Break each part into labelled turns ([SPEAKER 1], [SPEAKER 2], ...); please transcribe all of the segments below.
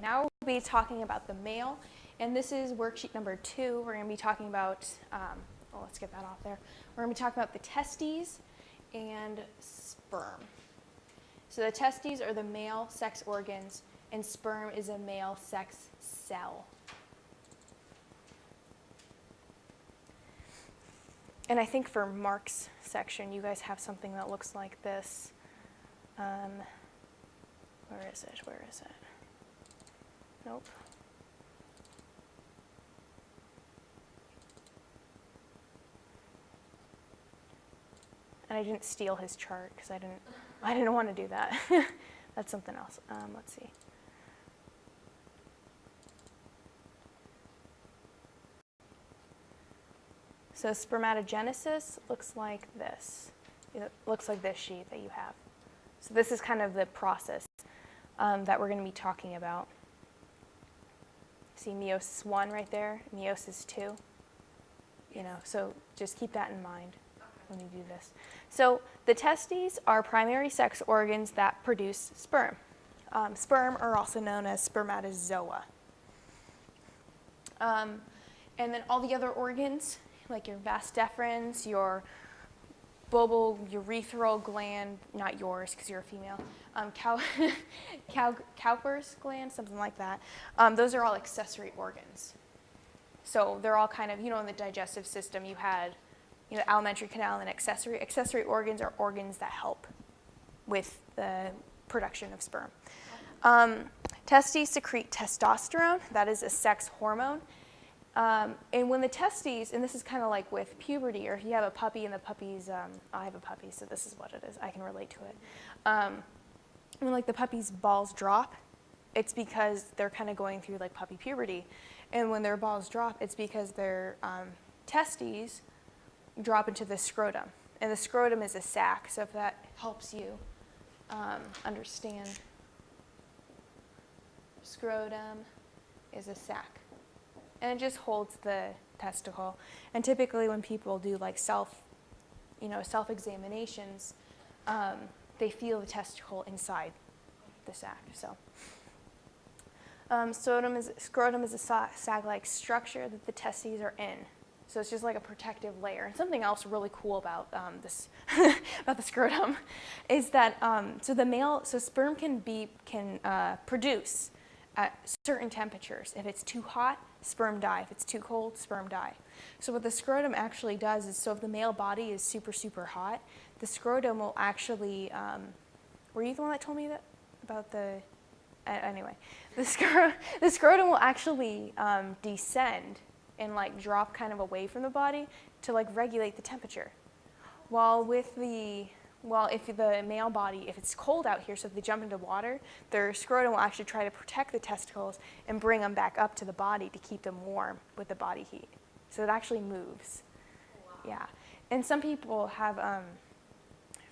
[SPEAKER 1] Now we'll be talking about the male, and this is worksheet number 2. We're going to be talking about, let's get that off there. We're going to be talking about the testes and sperm. So the testes are the male sex organs, and sperm is a male sex cell. And I think for Mark's section, you guys have something that looks like this. Where is it? Where is it? Nope. And I didn't steal his chart because I didn't want to do that. That's something else. Let's see. So spermatogenesis looks like this. It looks like this sheet that you have. So this is kind of the process that we're going to be talking about. See meiosis 1 right there, meiosis 2. You know, so just keep that in mind when you do this. So the testes are primary sex organs that produce sperm. Sperm are also known as spermatozoa. And then all the other organs, like your vas deferens, your bulbourethral gland, not yours because you're a female, Cowper's gland, something like that. Those are all accessory organs. So they're all kind of, you know, in the digestive system you had, you know, alimentary canal and accessory. Accessory organs are organs that help with the production of sperm. Testes secrete testosterone, that is a sex hormone. And when the testes, and this is kind of like with puberty, or if you have a puppy and the puppy's, I have a puppy, so this is what it is. I can relate to it. When like the puppy's balls drop, it's because they're kind of going through like puppy puberty. And when their balls drop, it's because their testes drop into the scrotum. And the scrotum is a sac, so if that helps you understand, scrotum is a sac. And it just holds the testicle. And typically when people do like self-examinations, they feel the testicle inside the sac. So scrotum is a sac-like structure that the testes are in. So it's just like a protective layer. And something else really cool about this about the scrotum is that so sperm can produce at certain temperatures. If it's too hot, sperm die. If it's too cold, sperm die. So what the scrotum actually does is, so if the male body is super, super hot, the scrotum will actually, were you the one that told me that about the, anyway, the scrotum will actually descend and like drop kind of away from the body to like regulate the temperature. If the male body, if it's cold out here, so if they jump into water, their scrotum will actually try to protect the testicles and bring them back up to the body to keep them warm with the body heat. So it actually moves. Wow. Yeah. And some people have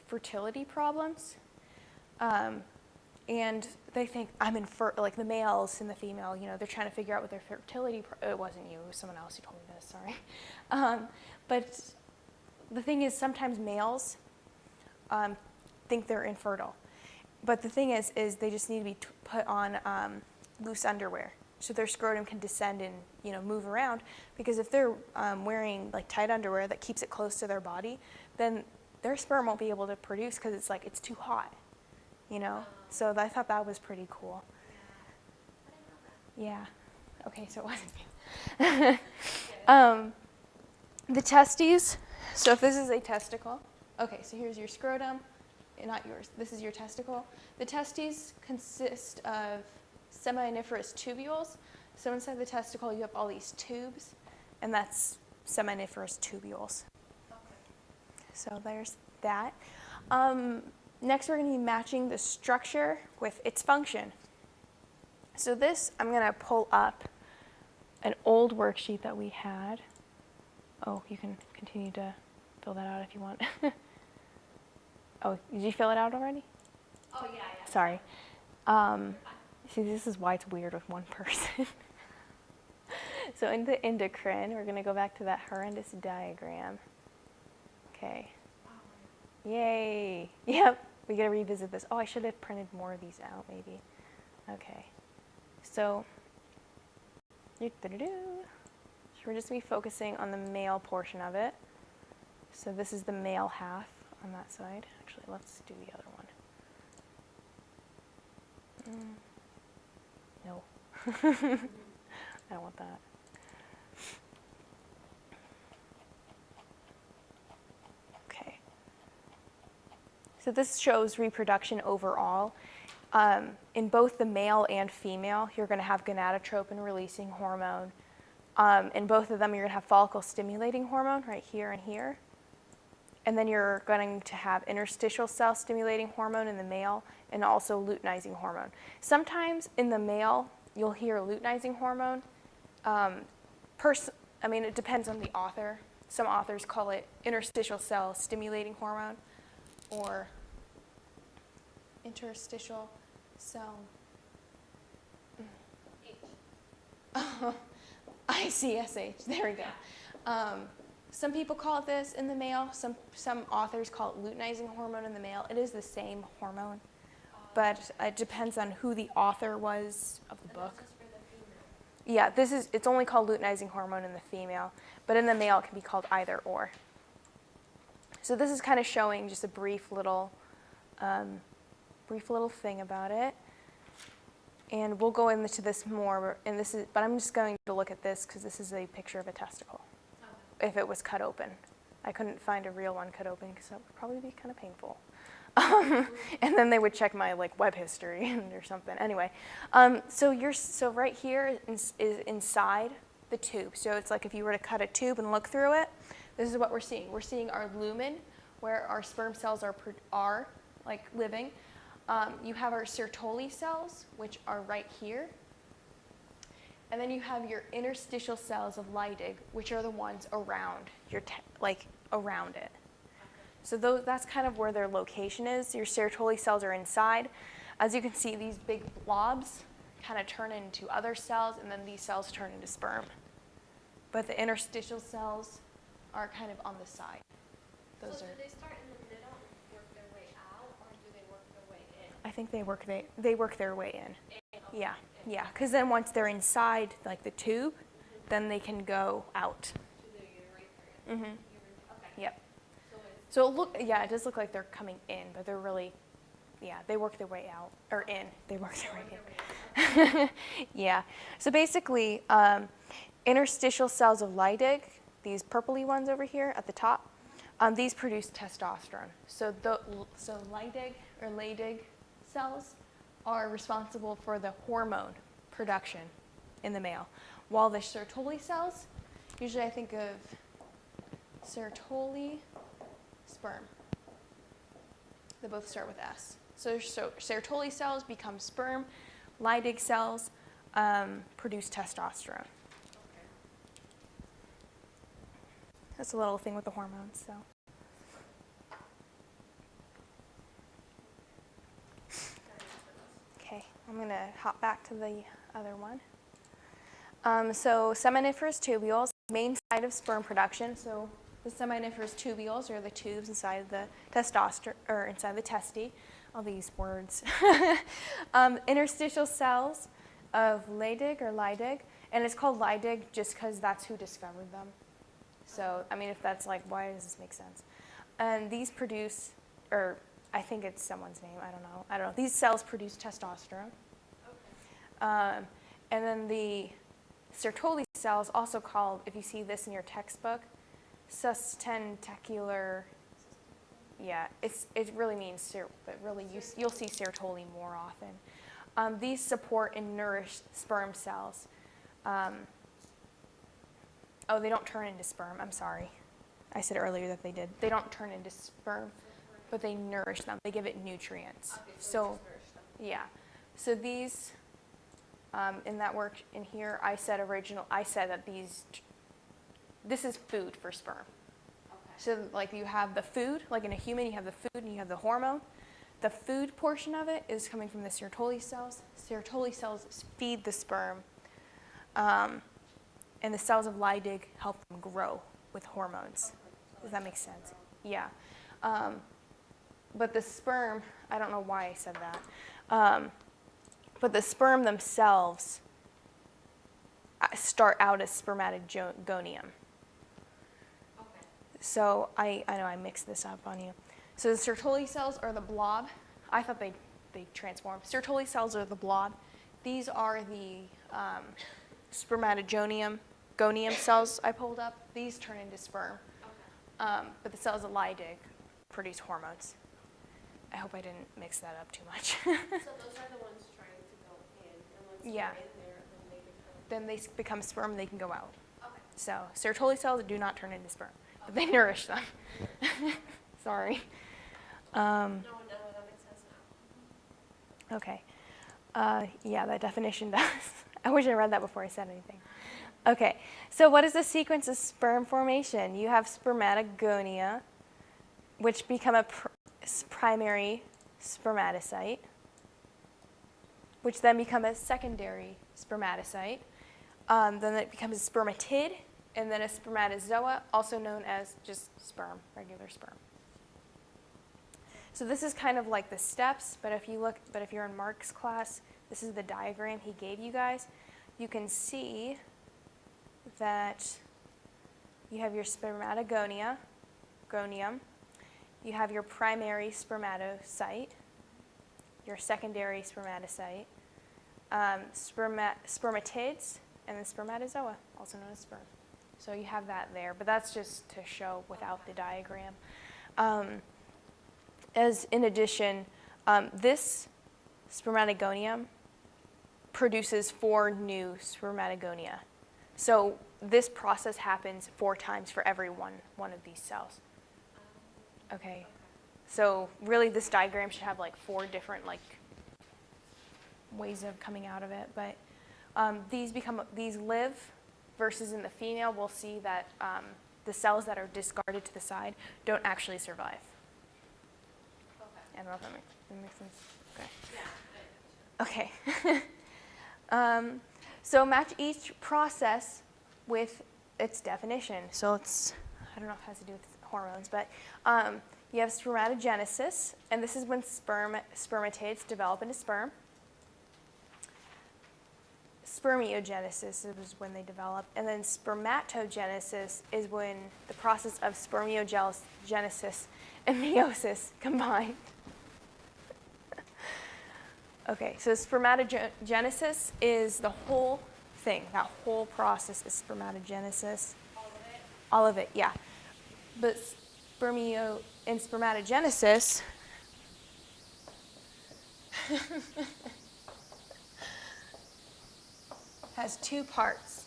[SPEAKER 1] fertility problems. And they think, I'm infertile, like the males and the female, you know, they're trying to figure out what their fertility, it wasn't you, it was someone else who told me this, sorry. But the thing is, sometimes males think they're infertile. But the thing is they just need to be put on loose underwear so their scrotum can descend and, you know, move around. Because if they're wearing like tight underwear that keeps it close to their body, then their sperm won't be able to produce because it's like it's too hot, you know. So I thought that was pretty cool. Yeah. Okay, so it wasn't you. The testes. So if this is a testicle. Okay, so here's your scrotum, not yours. This is your testicle. The testes consist of seminiferous tubules. So inside the testicle, you have all these tubes, and that's seminiferous tubules. Okay. So there's that. Next, we're going to be matching the structure with its function. So this, I'm going to pull up an old worksheet that we had. Oh, you can continue to fill that out if you want. Oh, did you fill it out already?
[SPEAKER 2] Oh, yeah.
[SPEAKER 1] Sorry. See, this is why it's weird with one person. So in the endocrine, we're going to go back to that horrendous diagram. Okay. Yay. Yep. We got to revisit this. Oh, I should have printed more of these out, maybe. Okay. So we're just going to be focusing on the male portion of it. So this is the male half on that side. Actually, let's do the other one. No. I don't want that. Okay. So this shows reproduction overall. In both the male and female, you're going to have gonadotropin-releasing hormone. In both of them, you're going to have follicle-stimulating hormone right here and here. And then you're going to have interstitial cell-stimulating hormone in the male and also luteinizing hormone. Sometimes in the male, you'll hear luteinizing hormone. It depends on the author. Some authors call it interstitial cell-stimulating hormone or interstitial cell. ICSH, there we go. Some people call it this in the male. Some authors call it luteinizing hormone in the male. It is the same hormone, but it depends on who the author was of the book. Yeah, it's only called luteinizing hormone in the female, but in the male it can be called either or. So this is kind of showing just a brief little thing about it. And we'll go into this more, but I'm just going to look at this because this is a picture of a testicle. If it was cut open. I couldn't find a real one cut open because that would probably be kind of painful. And then they would check my web history or something. Anyway, so right here is inside the tube. So it's like if you were to cut a tube and look through it, this is what we're seeing. We're seeing our lumen, where our sperm cells are living. You have our Sertoli cells, which are right here. And then you have your interstitial cells of Leydig, which are the ones around around it. So that's kind of where their location is. Your Sertoli cells are inside. As you can see, these big blobs kind of turn into other cells, and then these cells turn into sperm. But the interstitial cells are kind of on the side.
[SPEAKER 2] So do they start in the middle and work their way out, or do they work their way in?
[SPEAKER 1] I think they work their way in. Yeah, because then once they're inside the tube, then they can go out.
[SPEAKER 2] To the urethra.
[SPEAKER 1] Mhm.
[SPEAKER 2] Okay.
[SPEAKER 1] Yep. So it does look like they're coming in, but they're really, they work their way out or in. They work their way in. Yeah. So basically, interstitial cells of Leydig, these purpley ones over here at the top, these produce testosterone. So Leydig cells are responsible for the hormone production in the male, while the Sertoli cells, usually I think of Sertoli, sperm. They both start with S. So Sertoli cells become sperm, Leydig cells produce testosterone.
[SPEAKER 2] Okay.
[SPEAKER 1] That's a little thing with the hormones. So. Okay, I'm going to hop back to the other one. So seminiferous tubules, main site of sperm production. So the seminiferous tubules are the tubes inside the inside the testy. All these words. Interstitial cells of Leydig, and it's called Leydig just because that's who discovered them. So if that's why does this make sense? And these produce, or I think it's someone's name. I don't know. These cells produce testosterone.
[SPEAKER 2] Okay.
[SPEAKER 1] And then the Sertoli cells, also called, if you see this in your textbook, sustentacular. Yeah, it really means, but really you'll see Sertoli more often. These support and nourish sperm cells. They don't turn into sperm. I'm sorry. I said earlier that they did. They don't turn into sperm, but they nourish them. They give it nutrients.
[SPEAKER 2] Okay,
[SPEAKER 1] So yeah. So these, in that work in here, I said that this is food for sperm. So you have the food, in a human you have the food and you have the hormone. The food portion of it is coming from the Sertoli cells. Sertoli cells feed the sperm, and the cells of Leydig help them grow with hormones. Does that make sense? Yeah. But the sperm, I don't know why I said that, but the sperm themselves start out as spermatogonium.
[SPEAKER 2] Okay.
[SPEAKER 1] So I know I mixed this up on you. So the Sertoli cells are the blob. I thought they transform. Sertoli cells are the blob. These are the spermatogonium cells I pulled up. These turn into sperm.
[SPEAKER 2] Okay.
[SPEAKER 1] But the cells that lie dig produce hormones. I hope I didn't mix that up too much.
[SPEAKER 2] So those are the ones trying to go in, and once
[SPEAKER 1] Yeah.
[SPEAKER 2] they're in there, then they become.
[SPEAKER 1] Then they become sperm and they can go out.
[SPEAKER 2] Okay.
[SPEAKER 1] So Sertoli cells do not turn into sperm, but they nourish them. Sorry.
[SPEAKER 2] No, that makes sense now.
[SPEAKER 1] Okay. Yeah, that definition does. I wish I read that before I said anything. Okay, so what is the sequence of sperm formation? You have spermatogonia, which become a primary spermatocyte, which then become a secondary spermatocyte. Then it becomes a spermatid, and then a spermatozoa, also known as just sperm, regular sperm. So this is kind of like the steps, but if you're in Mark's class, this is the diagram he gave you guys. You can see that you have your spermatogonium, you have your primary spermatocyte, your secondary spermatocyte, spermatids, and the spermatozoa, also known as sperm. So you have that there, but that's just to show without the diagram. As in addition, this spermatogonium produces 4 new spermatogonia. So this process happens 4 times for every one of these cells. Okay. So really this diagram should have like 4 different ways of coming out of it. But these live versus in the female, we'll see that the cells that are discarded to the side don't actually survive. I don't know if that makes sense. Okay.
[SPEAKER 2] Yeah.
[SPEAKER 1] Okay. So match each process with its definition. So I don't know if it has to do with hormones, but you have spermatogenesis, and this is when spermatids develop into sperm. Spermiogenesis is when they develop, and then spermatogenesis is when the process of spermiogenesis and meiosis combine. Okay, so spermatogenesis is the whole thing. That whole process is spermatogenesis.
[SPEAKER 2] All of it?
[SPEAKER 1] All of it, yeah. But in spermatogenesis, has 2 parts.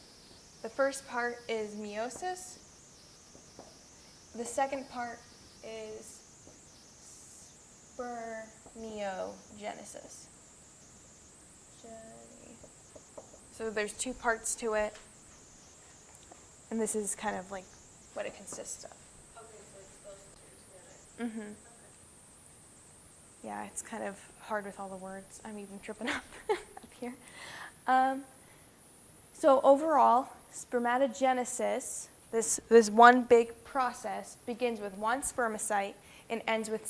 [SPEAKER 1] The first part is meiosis. The second part is spermiogenesis. So there's 2 parts to it, and this is kind of like what it consists of.
[SPEAKER 2] Okay, so it's those 2 together.
[SPEAKER 1] Mm-hmm.
[SPEAKER 2] Okay.
[SPEAKER 1] Yeah, it's kind of hard with all the words. I'm even tripping up up here. So overall, spermatogenesis, this one big process, begins with 1 spermatocyte and ends with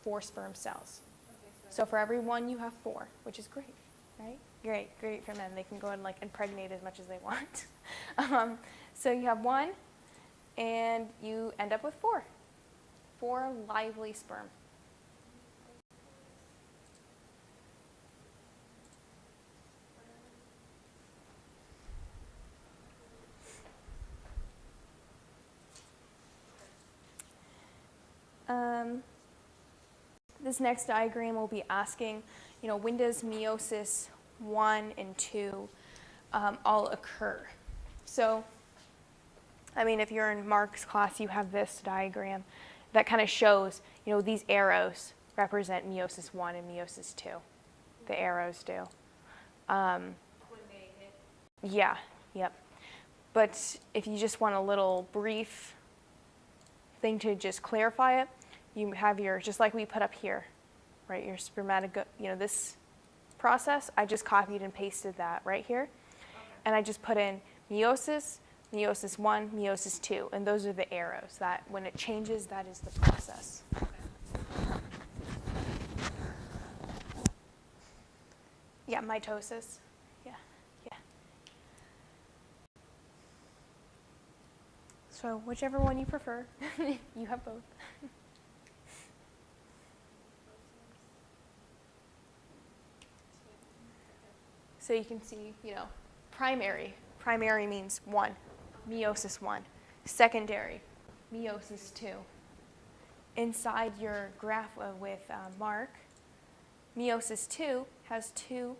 [SPEAKER 1] 4 sperm cells.
[SPEAKER 2] Okay,
[SPEAKER 1] So for every 1, you have 4, which is great, right? Great for men. They can go and impregnate as much as they want. So you have 1, and you end up with 4. 4 lively sperm. This next diagram will be asking, when does meiosis 1 and 2 all occur? So, if you're in Mark's class, you have this diagram that kind of shows, these arrows represent meiosis 1 and meiosis 2. The arrows do.
[SPEAKER 2] When they hit.
[SPEAKER 1] Yeah, yep. But if you just want a little brief thing to just clarify it, you have just like we put up here, right? Your this process, I just copied and pasted that right here.
[SPEAKER 2] Okay.
[SPEAKER 1] And I just put in meiosis, meiosis 1, meiosis 2, and those are the arrows that when it changes, that is the process.
[SPEAKER 2] Okay.
[SPEAKER 1] Yeah, mitosis. Yeah. So whichever one you prefer, you have both. So you can see, primary. Primary means 1, meiosis 1. Secondary, meiosis 2. Inside your graph with Mark, meiosis 2 has 2,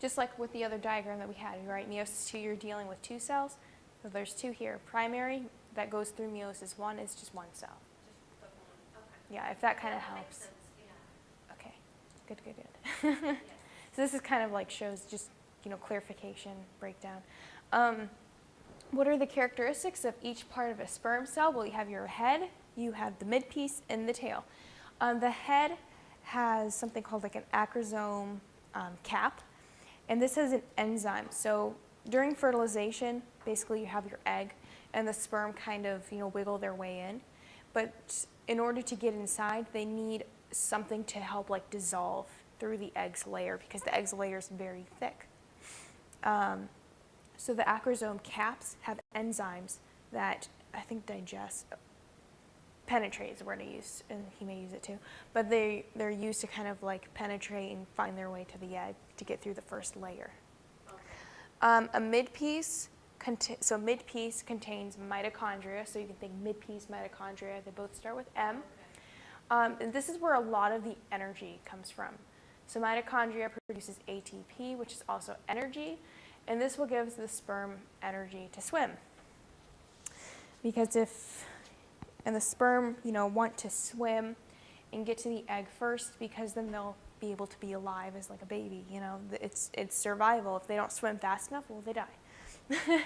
[SPEAKER 1] just like with the other diagram that we had, right? Meiosis 2, you're dealing with 2 cells. So there's 2 here. Primary, that goes through meiosis 1, is just 1 cell.
[SPEAKER 2] Just the one. Okay.
[SPEAKER 1] Yeah, if that kind of
[SPEAKER 2] That
[SPEAKER 1] helps.
[SPEAKER 2] makes sense. Yeah.
[SPEAKER 1] Okay, good.
[SPEAKER 2] Yes.
[SPEAKER 1] So this is kind of like shows just, clarification, breakdown. What are the characteristics of each part of a sperm cell? Well, you have your head, you have the midpiece, and the tail. The head has something called like an acrosome cap, and this is an enzyme. So during fertilization, basically you have your egg, and the sperm kind of, wiggle their way in. But in order to get inside, they need something to help like dissolve through the egg's layer because the egg's layer is very thick. So the acrosome caps have enzymes that I think penetrate is the word I use, and he may use it too, but they're used to kind of like penetrate and find their way to the egg to get through the first layer.
[SPEAKER 2] Okay.
[SPEAKER 1] A midpiece, midpiece contains mitochondria, so you can think midpiece mitochondria, they both start with M.
[SPEAKER 2] Okay.
[SPEAKER 1] And this is where a lot of the energy comes from. So mitochondria produces ATP, which is also energy, and this will give the sperm energy to swim. Because the sperm, want to swim and get to the egg first because then they'll be able to be alive as like a baby, it's survival. If they don't swim fast enough, well, they die.
[SPEAKER 2] Yeah.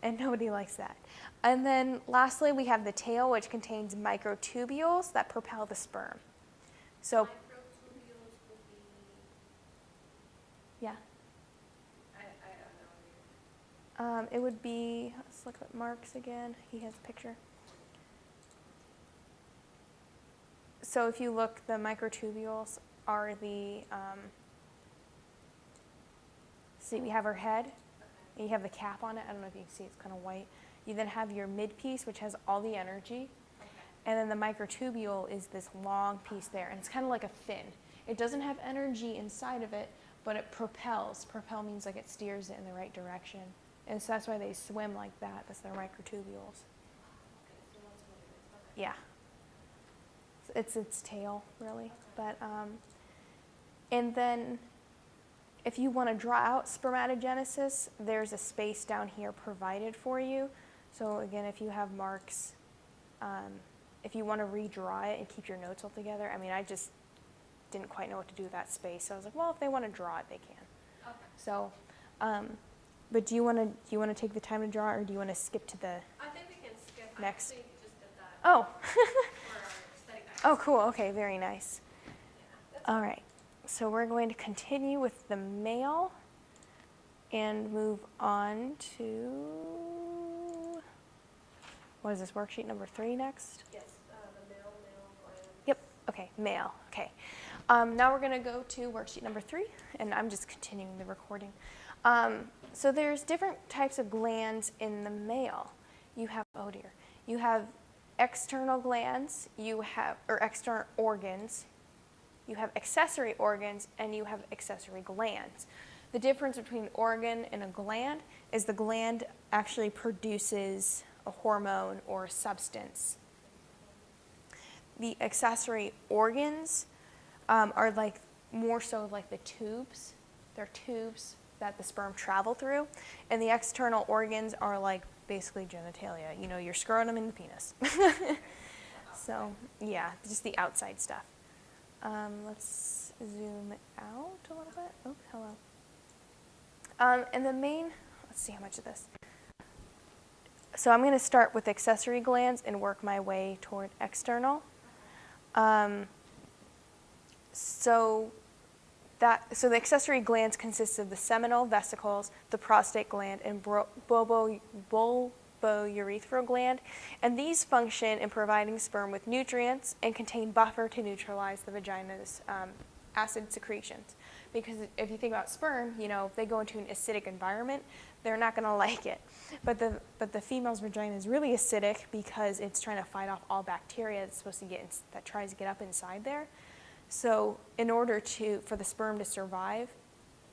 [SPEAKER 1] And nobody likes that. And then lastly, we have the tail, which contains microtubules that propel the sperm. So,
[SPEAKER 2] Microtubules would be.
[SPEAKER 1] yeah.
[SPEAKER 2] I don't know.
[SPEAKER 1] It would be, let's look at Mark's again. He has a picture. So if you look, the microtubules are see, we have our head, and you have the cap on it. I don't know if you can see, it's kind of white. You then have your mid-piece, which has all the energy.
[SPEAKER 2] Okay.
[SPEAKER 1] And then the microtubule is this long piece there, and it's kind of like a fin. It doesn't have energy inside of it, but it propels. Propel means like it steers it in the right direction. And so that's why they swim like that. That's their microtubules.
[SPEAKER 2] Okay, so that's what it is. Okay.
[SPEAKER 1] Yeah. It's its tail, really. But and then if you want to draw out spermatogenesis, there's a space down here provided for you. So again, if you have Mark's, if you want to redraw it and keep your notes all together, I just didn't quite know what to do with that space. So I was like, well, if they want to draw it, they can.
[SPEAKER 2] Okay.
[SPEAKER 1] So, but do you want to take the time to draw, or do you want to skip to the
[SPEAKER 2] I think we can skip.
[SPEAKER 1] next?
[SPEAKER 2] I actually just did that
[SPEAKER 1] Oh.
[SPEAKER 2] for our study guide.
[SPEAKER 1] Oh, cool. Okay, very nice.
[SPEAKER 2] Yeah, that's
[SPEAKER 1] All right. So we're going to continue with the male and move on to, what is this, worksheet number 3 next?
[SPEAKER 2] Yes, the male gland.
[SPEAKER 1] Yep, okay, male, okay. Now we're gonna go to worksheet number 3, and I'm just continuing the recording. So there's different types of glands in the male. You have, oh dear, you have external glands, or external organs, you have accessory organs, and you have accessory glands. The difference between an organ and a gland is the gland actually produces a hormone or a substance. The accessory organs are like more so like the tubes. They're tubes that the sperm travel through, and the external organs are like basically genitalia, your scrotum and the penis. So yeah, just the outside stuff. Let's zoom out a little bit. Oh, hello. And the main, let's see how much of this. So I'm going to start with accessory glands and work my way toward external. So the accessory glands consist of the seminal vesicles, the prostate gland, and bulbourethral gland, and these function in providing sperm with nutrients and contain buffer to neutralize the vagina's acid secretions. because if you think about sperm, if they go into an acidic environment, they're not going to like it. But the female's vagina is really acidic because it's trying to fight off all bacteria that's supposed to that tries to get up inside there. So in order for the sperm to survive,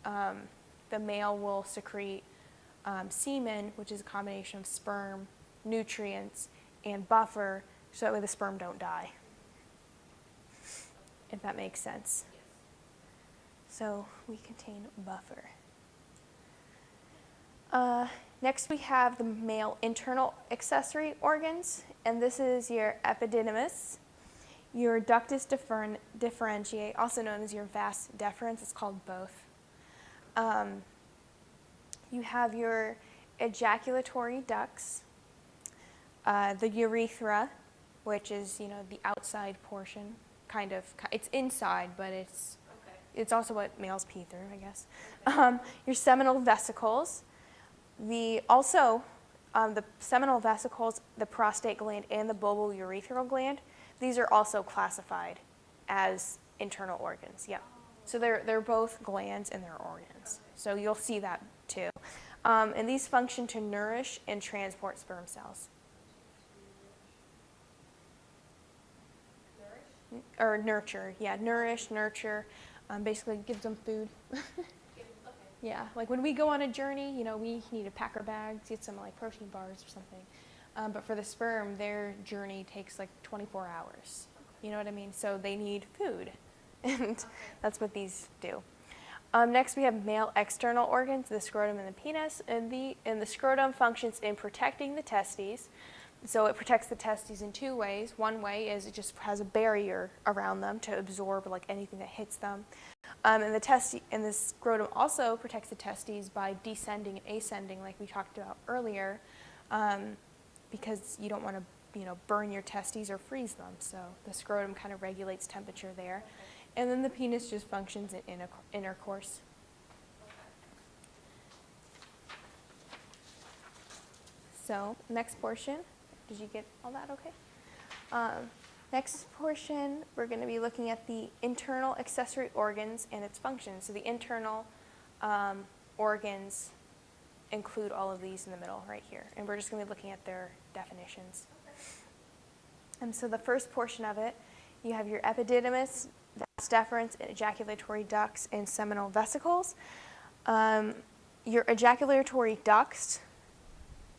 [SPEAKER 1] the male will secrete semen, which is a combination of sperm, nutrients, and buffer, so that way the sperm don't die, if that makes sense.
[SPEAKER 2] Yes.
[SPEAKER 1] So we contain buffer. Next we have the male internal accessory organs, and this is your epididymis, your ductus differentiae, also known as your vas deferens. It's called both. You have your ejaculatory ducts, the urethra, which is the outside portion, it's inside, but it's also what males pee through, I guess. Your seminal vesicles, the seminal vesicles, the prostate gland, and the bulbourethral gland. These are also classified as internal organs. Yeah, so they're both glands and they're organs. So you'll see that too. And these function to nourish and transport sperm cells.
[SPEAKER 2] Nourish?
[SPEAKER 1] Or nurture, yeah, nourish, nurture, basically gives them food.
[SPEAKER 2] Okay.
[SPEAKER 1] Yeah, like when we go on a journey, we need to pack our bags, get some like protein bars or something. But for the sperm, their journey takes like 24 hours. You know what I mean? So they need food, and that's what these do. Next, we have male external organs, the scrotum and the penis, and the scrotum functions in protecting the testes. So it protects the testes in two ways. One way is it just has a barrier around them to absorb like anything that hits them. And the scrotum also protects the testes by descending and ascending, like we talked about earlier, because you don't want to, burn your testes or freeze them. So the scrotum kind of regulates temperature there.
[SPEAKER 2] Okay.
[SPEAKER 1] And then the penis just functions in intercourse. So next portion, did you get all that okay? Next portion, we're going to be looking at the internal accessory organs and its functions. So the internal organs include all of these in the middle right here. And we're just going to be looking at their definitions. And so the first portion of it, you have your epididymis, vas deferens, ejaculatory ducts, and seminal vesicles. Your ejaculatory ducts,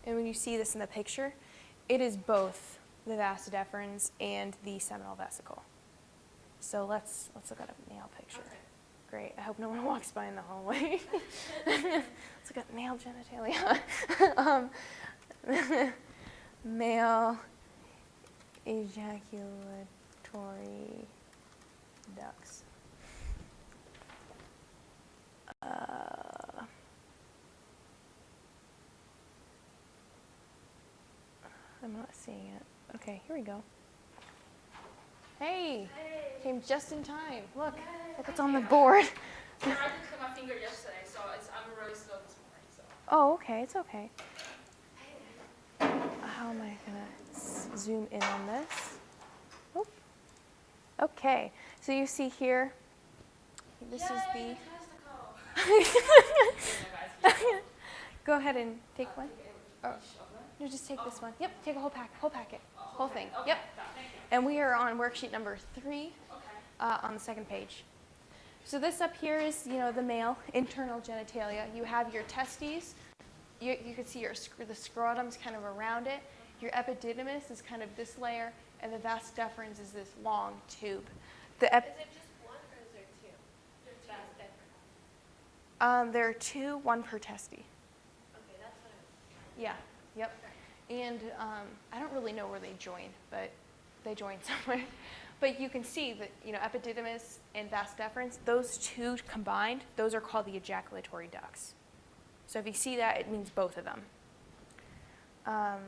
[SPEAKER 1] and when you see this in the picture, it is both the vas deferens and the seminal vesicle. So let's look at a male picture.
[SPEAKER 2] Okay.
[SPEAKER 1] Great. I hope no one walks by in the hallway. Let's look at male genitalia. Male ejaculatory ducts. I'm not seeing it. Okay, here we go. Hey, came just in time. Look, look what's on the board.
[SPEAKER 3] I just cut my finger yesterday, so I'm really slow this morning. So.
[SPEAKER 1] Oh, okay, it's okay. How am I gonna zoom in on this? Oop. Okay, so you see here, this is the. Go ahead and take one. Oh, no, just take this one. Yep, take a whole packet, whole thing.
[SPEAKER 3] Okay.
[SPEAKER 1] Yep. And we are on worksheet number 3 on the second page. So this up here is, the male internal genitalia. You have your testes. You can see the scrotum's kind of around it. Your epididymis is kind of this layer, and the vas deferens is this long tube.
[SPEAKER 2] Is it just one or is there two? Vas deferens.
[SPEAKER 1] There are 2, 1 per testy.
[SPEAKER 2] Okay, that's what I was.
[SPEAKER 1] Yeah. Yep. And I don't really know where they join, but they join somewhere. But you can see that, epididymis and vas deferens, those 2 combined, those are called the ejaculatory ducts. So if you see that, it means both of them.
[SPEAKER 2] So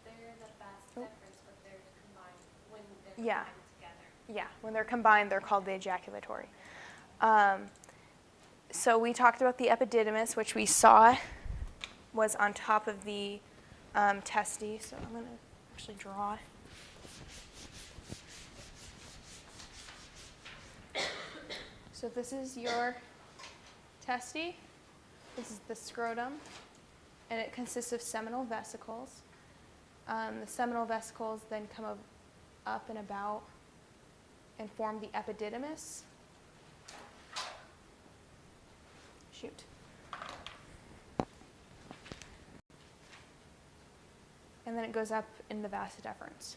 [SPEAKER 2] they're the vas deferens, but they're combined when they're
[SPEAKER 1] Yeah.
[SPEAKER 2] combined together.
[SPEAKER 1] Yeah, when they're combined, they're called the ejaculatory. So we talked about the epididymis, which we saw was on top of the testes. So I'm going to actually draw. So this is your testy. This is the scrotum, and it consists of seminal vesicles. The seminal vesicles then come up and about and form the epididymis. Shoot. And then it goes up in the vas deferens.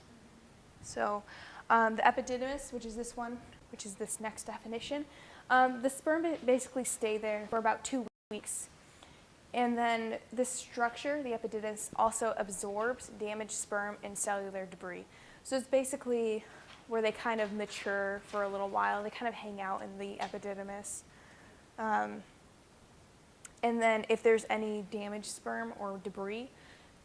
[SPEAKER 1] So the epididymis, which is this one, which is this next definition, the sperm basically stay there for about 2 weeks. And then this structure, the epididymis, also absorbs damaged sperm and cellular debris. So it's basically where they kind of mature for a little while. They kind of hang out in the epididymis. And then if there's any damaged sperm or debris,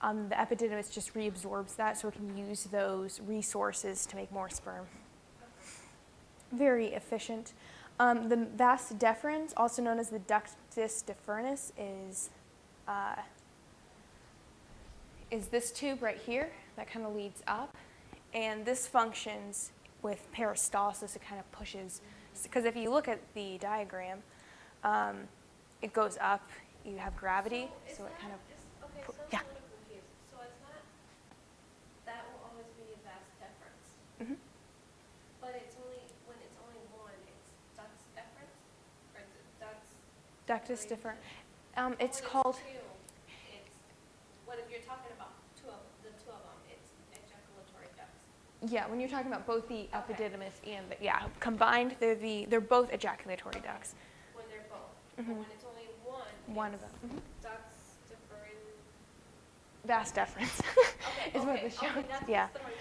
[SPEAKER 1] the epididymis just reabsorbs that so it can use those resources to make more sperm. Very efficient. The vas deferens, also known as the ductus deferens, is this tube right here that kind of leads up. And this functions with peristalsis. It kind of pushes, because if you look at the diagram, it goes up, you have gravity, so it kind of,
[SPEAKER 2] Okay, so
[SPEAKER 1] yeah.
[SPEAKER 2] I'm a little confused. So it's not, that will always be a vas deferens,
[SPEAKER 1] Mhm.
[SPEAKER 2] but it's only, when it's only one, it's ductus deferens? Or is it
[SPEAKER 1] Ductus deferens. It's
[SPEAKER 2] when
[SPEAKER 1] called,
[SPEAKER 2] It's two, it's, when you're talking about the two of them, it's ejaculatory ducts.
[SPEAKER 1] yeah, when you're talking about both the epididymis and the, yeah, combined, they're both ejaculatory ducts.
[SPEAKER 2] When they're both.
[SPEAKER 1] Mhm.
[SPEAKER 2] But when it's only one.
[SPEAKER 1] One of
[SPEAKER 2] it's
[SPEAKER 1] them. Mhm.
[SPEAKER 2] Ductus deferens.
[SPEAKER 1] Vas deferens is what this shows.
[SPEAKER 2] That's
[SPEAKER 1] Yeah,
[SPEAKER 2] the one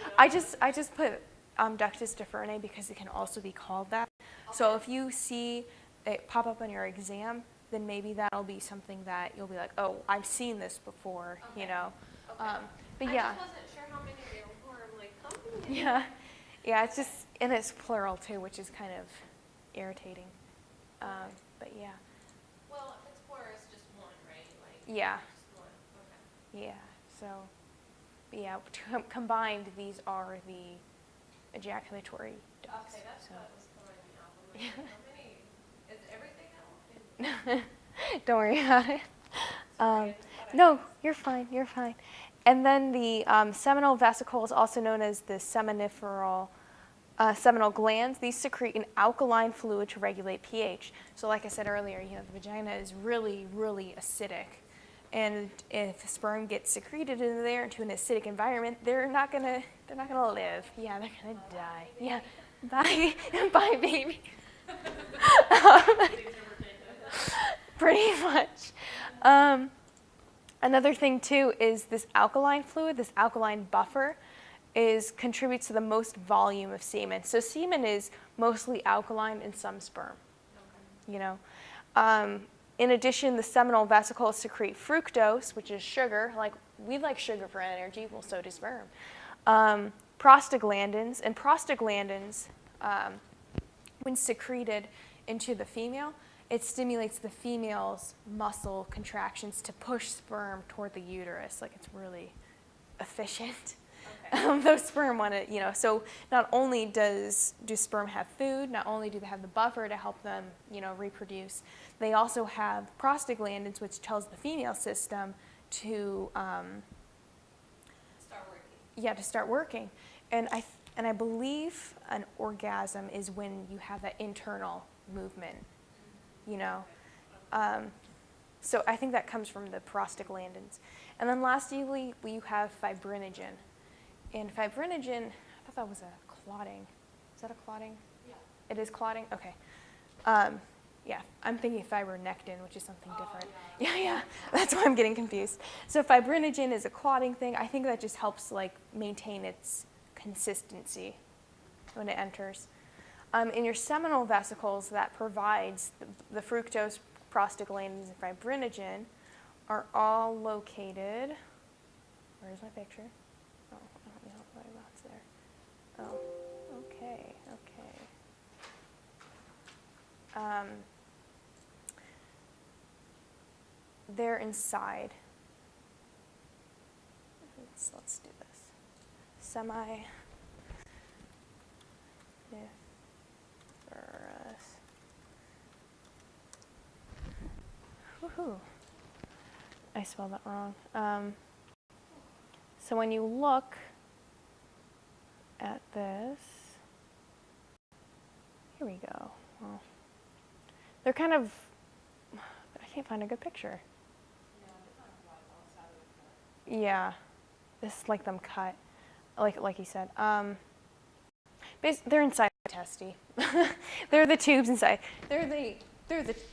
[SPEAKER 1] I just put ductus deferens because it can also be called that. So if you see it pop up on your exam, then maybe that'll be something that you'll be like, oh, I've seen this before, you know.
[SPEAKER 2] Okay.
[SPEAKER 1] But
[SPEAKER 2] I
[SPEAKER 1] yeah,
[SPEAKER 2] just wasn't sure how many there were. I'm like, how many?
[SPEAKER 1] yeah, it's just, and it's plural too, which is kind of irritating. But yeah,
[SPEAKER 2] Well, if it's plural, it's just one, right? Like,
[SPEAKER 1] yeah,
[SPEAKER 2] just one. Okay.
[SPEAKER 1] yeah. So, but yeah, combined, these are the ejaculatory ducts.
[SPEAKER 2] Okay, that's
[SPEAKER 1] so.
[SPEAKER 2] what was throwing me off. I'm like, how many? Is everything out?
[SPEAKER 1] Don't worry about it.
[SPEAKER 2] Sorry, I just thought
[SPEAKER 1] No, you're fine. You're fine. And then the seminal vesicles, also known as the seminal glands, these secrete an alkaline fluid to regulate pH. So, like I said earlier, you know, the vagina is really, really acidic, and if sperm gets secreted into there into an acidic environment, they're not gonna live. Yeah, they're gonna die. Yeah, bye, bye, baby. Pretty much. Another thing too is this alkaline fluid, this alkaline buffer, contributes to the most volume of semen. So semen is mostly alkaline in some sperm. Okay. You know. In addition, the seminal vesicles secrete fructose, which is sugar. Like we like sugar for energy, well, so do sperm. Prostaglandins, and prostaglandins, when secreted into the female, it stimulates the female's muscle contractions to push sperm toward the uterus. Like it's really efficient. Okay. Those sperm want to, you know, so not only do sperm have food, not only do they have the buffer to help them, you know, reproduce, they also have prostaglandins, which tells the female system to
[SPEAKER 2] start working.
[SPEAKER 1] Yeah, to start working. And I believe an orgasm is when you have that internal movement, you know. So I think that comes from the prostaglandins. And then lastly, we have fibrinogen. And fibrinogen, I thought that was a clotting. Is that a clotting?
[SPEAKER 2] Yeah.
[SPEAKER 1] It is clotting? Okay. Yeah, I'm thinking fibronectin, which is something different. Yeah, that's why I'm getting confused. So fibrinogen is a clotting thing. I think that just helps like maintain its consistency when it enters. In your seminal vesicles, that provides the fructose, prostaglandins, and fibrinogen are all located. Where's my picture? Oh, I don't know why that's there. Oh, okay. They're inside. Let's do this. Seminiferous woohoo. I spelled that wrong. So when you look at this, here we go. Well, they're kind of, I can't find a good picture. Yeah, this is like them cut, like you said. They're inside the testy. They're the tubes inside. They're the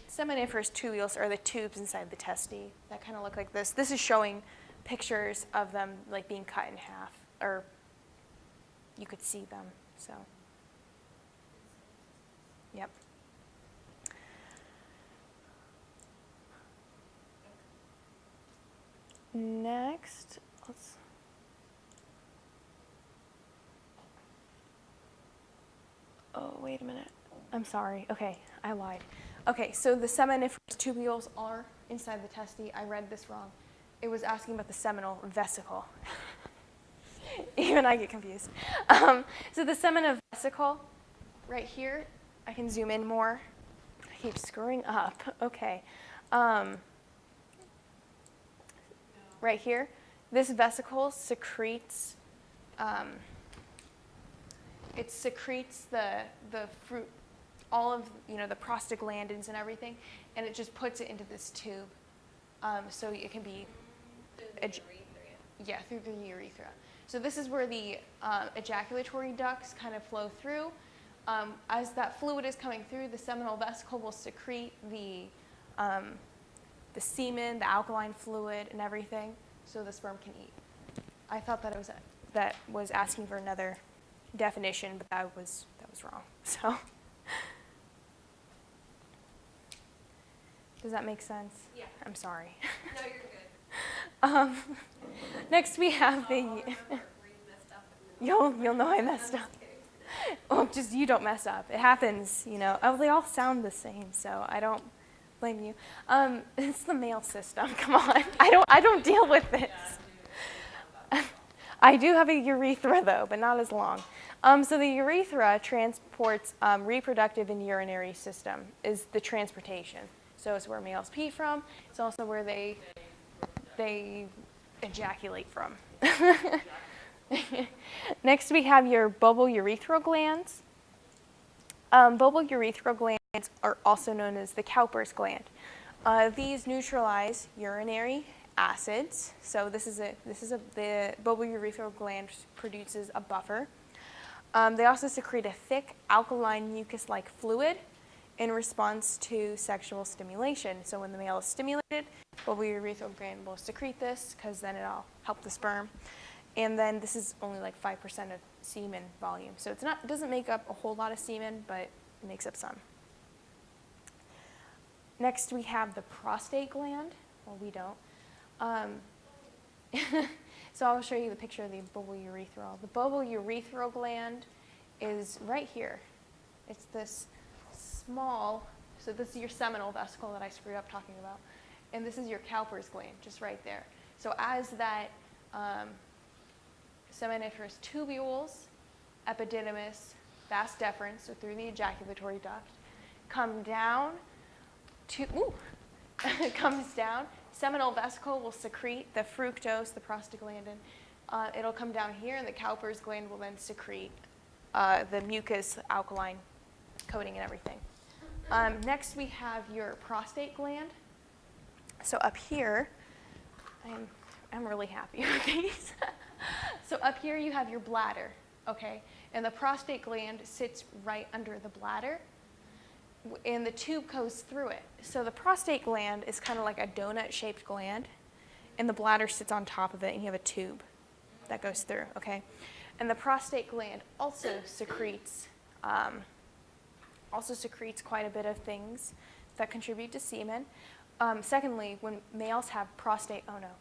[SPEAKER 1] seminiferous tubules are the tubes inside the testy that kind of look like this. This is showing pictures of them like being cut in half, or you could see them. So, yep. Next, oh, wait a minute. I'm sorry. Okay, I lied. Okay, so the seminiferous tubules are inside the testy. I read this wrong. It was asking about the seminal vesicle. Even I get confused. So the seminal vesicle, right here, I can zoom in more. I keep screwing up. Okay. Right here, this vesicle secretes, it secretes the fruit, all of the prostaglandins and everything, and it just puts it into this tube, so it can be through the urethra. So this is where the ejaculatory ducts kind of flow through. As that fluid is coming through, the seminal vesicle will secrete the semen, the alkaline fluid, and everything, so the sperm can eat. I thought that was asking for another definition, but that was wrong. So, does that make sense?
[SPEAKER 2] Yeah.
[SPEAKER 1] I'm sorry.
[SPEAKER 2] No, you're good.
[SPEAKER 1] Next we have the.
[SPEAKER 2] I'll remember where you messed up.
[SPEAKER 1] You'll know I messed up. Well, just you don't mess up. It happens, Oh, they all sound the same, so I don't blame you. It's the male system. Come on, I don't deal with this. I do have a urethra though, but not as long. So the urethra transports reproductive and urinary system is the transportation. So it's where males pee from. It's also where they ejaculate from. Next, we have your bulbourethral glands. Bulbourethral glands are also known as the Cowper's gland. These neutralize urinary acids. So the bulbourethral gland produces a buffer. They also secrete a thick alkaline mucus-like fluid in response to sexual stimulation. So when the male is stimulated, bulbourethral gland will secrete this because then it'll help the sperm. And then this is only like 5% of semen volume. So it doesn't make up a whole lot of semen, but it makes up some. Next, we have the prostate gland. Well, we don't. So I'll show you the picture of the bulbourethral. The bulbourethral gland is right here. It's this small, so this is your seminal vesicle that I screwed up talking about. And this is your Cowper's gland, just right there. So as that seminiferous tubules, epididymis, vas deferens, so through the ejaculatory duct, come down to, comes down, seminal vesicle will secrete the fructose, the prostaglandin. It'll come down here, and the Cowper's gland will then secrete the mucus, alkaline coating, and everything. Next, we have your prostate gland. So up here, I'm really happy with these. So up here you have your bladder, okay? And the prostate gland sits right under the bladder, and the tube goes through it. So the prostate gland is kind of like a donut-shaped gland, and the bladder sits on top of it, and you have a tube that goes through, okay? And the prostate gland also secretes quite a bit of things that contribute to semen. Secondly, when males have prostate, what did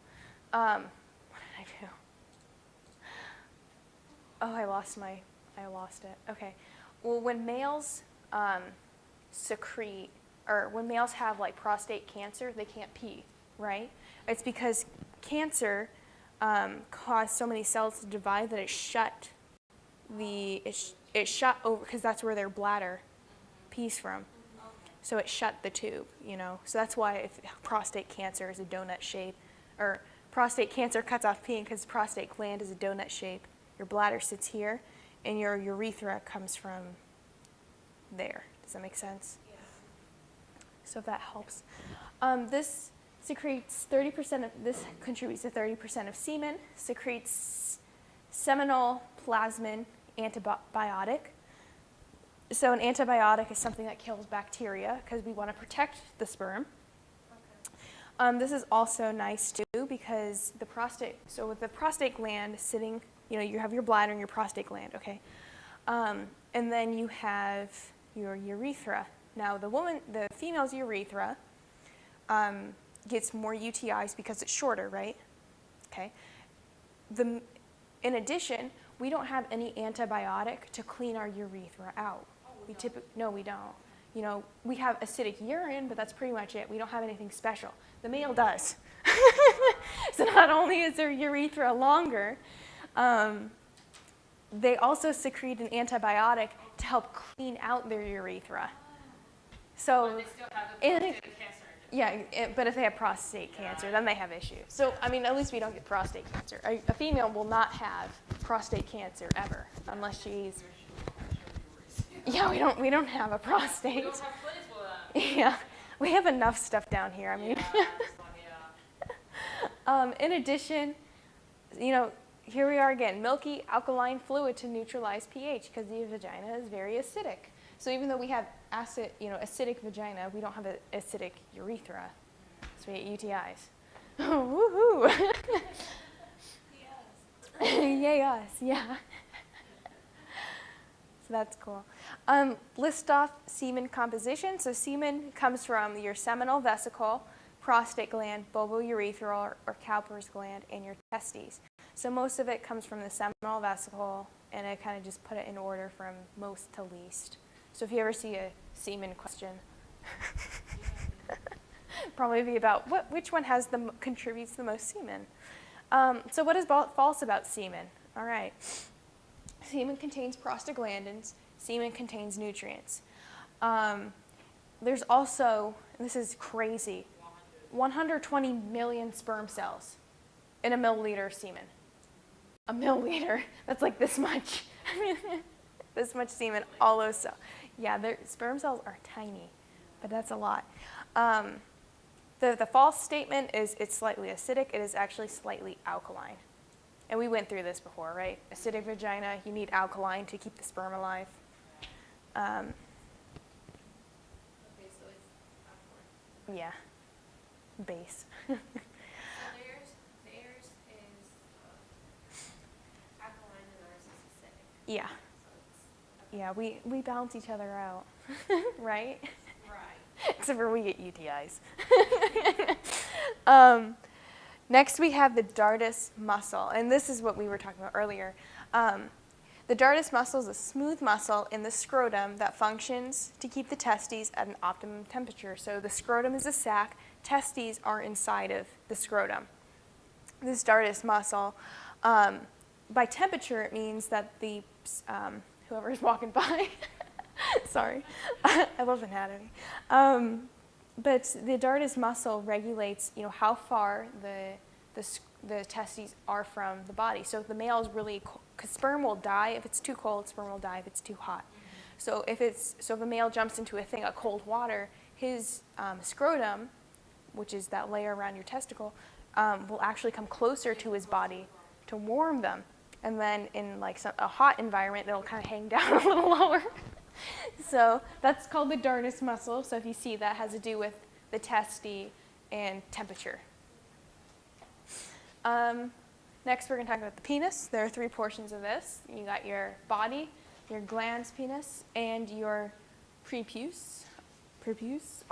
[SPEAKER 1] I do? Oh, I lost it. Okay. Well, when males secrete, or when males have like prostate cancer, they can't pee, right? It's because cancer caused so many cells to divide that it shut over, because that's where their bladder pees from. so it shut the tube, So that's why if prostate cancer is a donut shape, or prostate cancer cuts off peeing because prostate gland is a donut shape. Your bladder sits here, and your urethra comes from there. Does that make sense?
[SPEAKER 2] Yeah.
[SPEAKER 1] So if that helps. This contributes to 30% of semen, secretes seminal plasmin antibiotic. So an antibiotic is something that kills bacteria because we want to protect the sperm.
[SPEAKER 2] Okay.
[SPEAKER 1] This is also nice too because so with the prostate gland sitting, you have your bladder and your prostate gland, okay? And then you have your urethra. Now the female's urethra gets more UTIs because it's shorter, right? Okay. In addition, we don't have any antibiotic to clean our urethra out. No, we don't. We have acidic urine, but that's pretty much it. We don't have anything special. The male does. So not only is their urethra longer, they also secrete an antibiotic to help clean out their urethra. So,
[SPEAKER 3] But they still have the prostate cancer.
[SPEAKER 1] yeah, but if they have prostate cancer, then they have issues. So, at least we don't get prostate cancer. A female will not have prostate cancer ever, unless she's. Yeah, we don't have a prostate.
[SPEAKER 3] We don't have clinics for that.
[SPEAKER 1] Yeah, we have enough stuff down here. In addition, here we are again, milky alkaline fluid to neutralize pH because the vagina is very acidic. So even though we have acidic vagina, we don't have an acidic urethra. So we get UTIs. Woohoo!
[SPEAKER 2] Yes.
[SPEAKER 1] Yay us, yeah. So that's cool. List off semen composition. So semen comes from your seminal vesicle, prostate gland, bulbourethral or Cowper's gland, and your testes. So most of it comes from the seminal vesicle, and I kind of just put it in order from most to least. So if you ever see a semen question, probably be about which one contributes the most semen. So what is false about semen? All right. Semen contains prostaglandins. Semen contains nutrients. There's also, and this is crazy, 120 million sperm cells in a milliliter of semen. A milliliter, that's like this much. This much semen, all those cells. Yeah, sperm cells are tiny, but that's a lot. The false statement is it's slightly acidic. It is actually slightly alkaline. And we went through this before, right? Acidic vagina, you need alkaline to keep the sperm alive.
[SPEAKER 2] Okay, so it's alkaline.
[SPEAKER 1] Yeah, base.
[SPEAKER 2] So theirs is alkaline and ours is acidic.
[SPEAKER 1] Yeah,
[SPEAKER 2] So it's
[SPEAKER 1] yeah, we balance each other out, right?
[SPEAKER 2] right.
[SPEAKER 1] Except for we get UTIs. Next, we have the dartus muscle, and this is what we were talking about earlier. The dartus muscle is a smooth muscle in the scrotum that functions to keep the testes at an optimum temperature. So the scrotum is a sac, testes are inside of the scrotum. This dartus muscle, by temperature, it means that whoever is walking by, sorry, I love anatomy. But the dartus muscle regulates, how far the testes are from the body. So if the male is really cold, because sperm will die if it's too cold, sperm will die if it's too hot. So if a male jumps into a thing of cold water, his scrotum, which is that layer around your testicle, will actually come closer to his body to warm them. And then in a hot environment, it'll kind of hang down a little lower. So that's called the dartus muscle. So if you see, that has to do with the testes and temperature. Next, we're going to talk about the penis. There are 3 portions of this. You got your body, your glans penis, and your prepuce,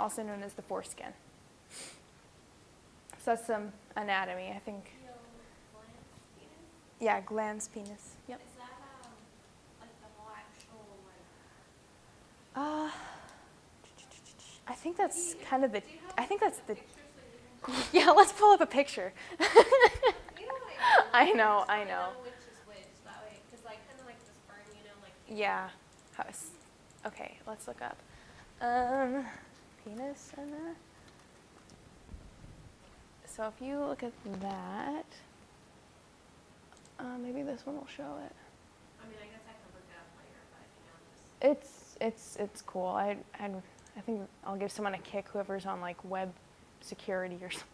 [SPEAKER 1] also known as the foreskin. So that's some anatomy, I think.
[SPEAKER 2] Glands penis?
[SPEAKER 1] Yeah, glans penis. Yep.
[SPEAKER 2] Is that like the whole actual
[SPEAKER 1] I think that's kind of the.
[SPEAKER 2] Do you have
[SPEAKER 1] I think that's the.
[SPEAKER 2] pictures so you can
[SPEAKER 1] Yeah, let's pull up a picture.
[SPEAKER 2] You know what I mean?
[SPEAKER 1] I
[SPEAKER 2] Just wanna
[SPEAKER 1] know.
[SPEAKER 2] which is which that way, because kind of like the sperm,
[SPEAKER 1] Yeah. Okay, let's look up. penis in there. So if you look at that, maybe this one will show it.
[SPEAKER 2] I mean, I guess I can look it up later, but I think I'll just.
[SPEAKER 1] It's cool. I think I'll give someone a kick, whoever's on like web security or something.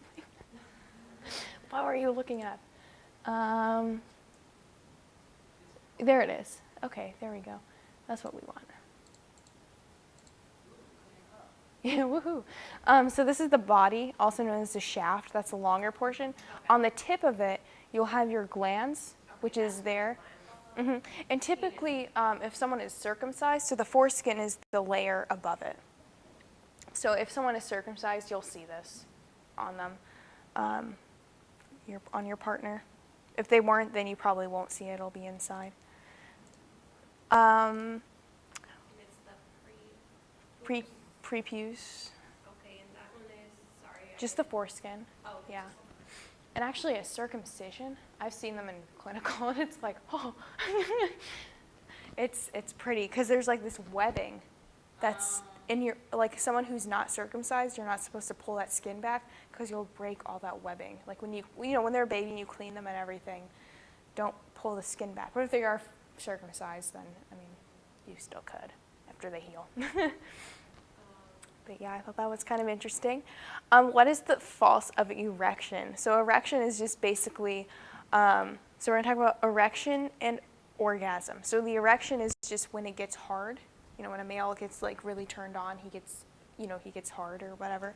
[SPEAKER 1] What were you looking at? There it is. Okay, there we go. That's what we want. Yeah, woohoo. So this is the body, also known as the shaft. That's the longer portion.
[SPEAKER 2] Okay.
[SPEAKER 1] On the tip of it, you'll have your glands, which is there. And typically, if someone is circumcised, so the foreskin is the layer above it. So if someone is circumcised, you'll see this on them, on your partner. If they weren't, then you probably won't see it. It'll be inside.
[SPEAKER 2] And it's the
[SPEAKER 1] Prepuce.
[SPEAKER 2] Okay, and that one is, sorry.
[SPEAKER 1] Just the foreskin.
[SPEAKER 2] Oh.
[SPEAKER 1] Yeah. And actually a circumcision, I've seen them in clinical, and it's like, oh. It's pretty, because there's like this webbing that's in your, like someone who's not circumcised, you're not supposed to pull that skin back because you'll break all that webbing. Like when when they're a baby and you clean them and everything, don't pull the skin back. But if they are circumcised, then, I mean, you still could after they heal. But yeah, I thought that was kind of interesting. What is the false of erection? So erection is just basically, so we're going to talk about erection and orgasm. So the erection is just when it gets hard. When a male gets like really turned on, he gets hard or whatever.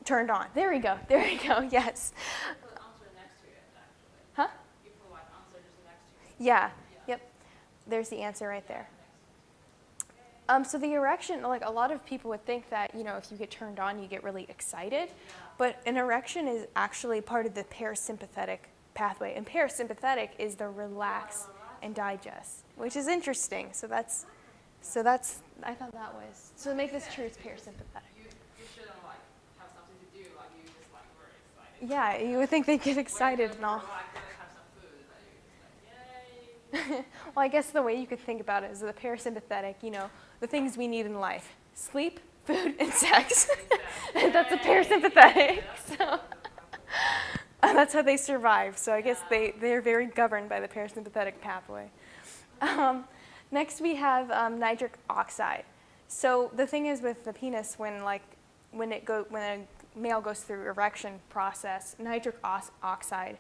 [SPEAKER 1] Turned on. There we go. There we go. Yes.
[SPEAKER 3] You put answer next to it, actually.
[SPEAKER 1] Huh?
[SPEAKER 3] You provide answer just next to it.
[SPEAKER 1] Yeah. Yep. There's the answer right there. So the erection, like a lot of people would think that, if you get turned on, you get really excited. But an erection is actually part of the parasympathetic pathway. And parasympathetic is the relax and digest, which is interesting. So that's, I thought that was, so to make this true, it's parasympathetic.
[SPEAKER 3] You shouldn't like have something to do, like you just like were excited.
[SPEAKER 1] Yeah, you would think they'd get excited and all.
[SPEAKER 3] Like have some food, that you're just like, yay.
[SPEAKER 1] Well, I guess the way you could think about it is the parasympathetic, the things we need in life: sleep, food, and sex. And that's a parasympathetic. So that's how they survive. So I guess they're very governed by the parasympathetic pathway. Next we have nitric oxide. So the thing is with the penis, when a male goes through erection process, nitric oxide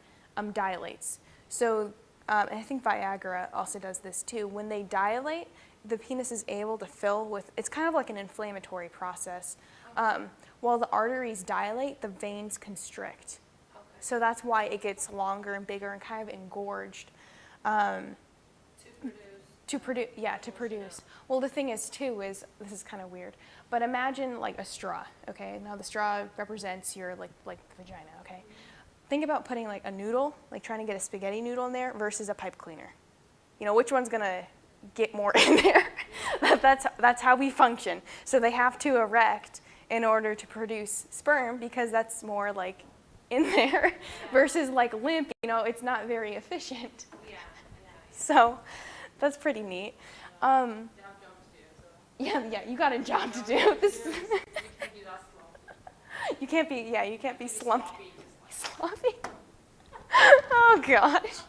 [SPEAKER 1] dilates. So and I think Viagra also does this too. When they dilate, the penis is able to fill with, it's kind of like an inflammatory process. While the arteries dilate, the veins constrict.
[SPEAKER 2] Okay.
[SPEAKER 1] So that's why it gets longer and bigger and kind of engorged. To produce. Well, the thing is too is, this is kind of weird, but imagine like a straw, okay? Now the straw represents your like the vagina, okay? Think about putting like a noodle, like trying to get a spaghetti noodle in there versus a pipe cleaner. Which one's gonna get more in there? That's how we function. So they have to erect in order to produce sperm because that's more like in there versus like limp, it's not very efficient.
[SPEAKER 2] Yeah.
[SPEAKER 1] So that's pretty neat.
[SPEAKER 3] They have jobs to do, so.
[SPEAKER 1] Yeah, you got a job to do. This
[SPEAKER 3] You can't be that slow.
[SPEAKER 1] you can't be slumped.
[SPEAKER 3] Sloppy, just
[SPEAKER 1] Sloppy. Oh gosh.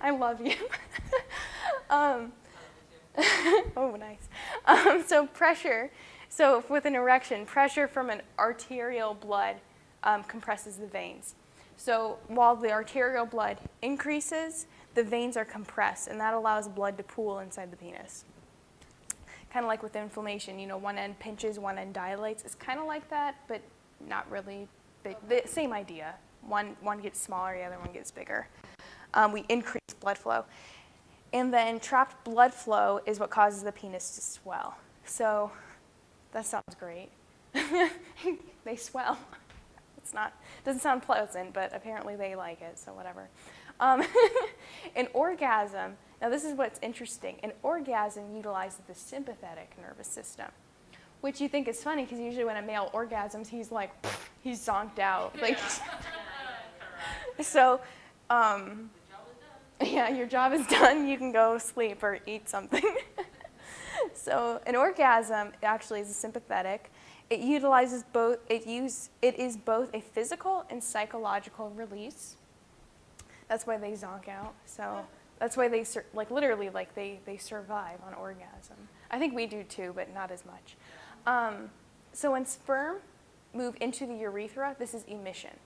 [SPEAKER 1] I love you. Oh, nice. So pressure. So with an erection, pressure from an arterial blood compresses the veins. So while the arterial blood increases, the veins are compressed, and that allows blood to pool inside the penis. Kind of like with inflammation, one end pinches, one end dilates. It's kind of like that, but not really big. The same idea. One gets smaller, the other one gets bigger. We increase blood flow. And then trapped blood flow is what causes the penis to swell. So that sounds great. They swell. Doesn't sound pleasant, but apparently they like it, so whatever. An orgasm, now this is what's interesting. An orgasm utilizes the sympathetic nervous system, which you think is funny because usually when a male orgasms, he's like, he's zonked out. Like, so, yeah, your job is done. You can go sleep or eat something. So an orgasm actually is a sympathetic. It utilizes both. It is both a physical and psychological release. That's why they zonk out. So that's why they literally they survive on orgasm. I think we do too, but not as much. So when sperm move into the urethra, this is emission.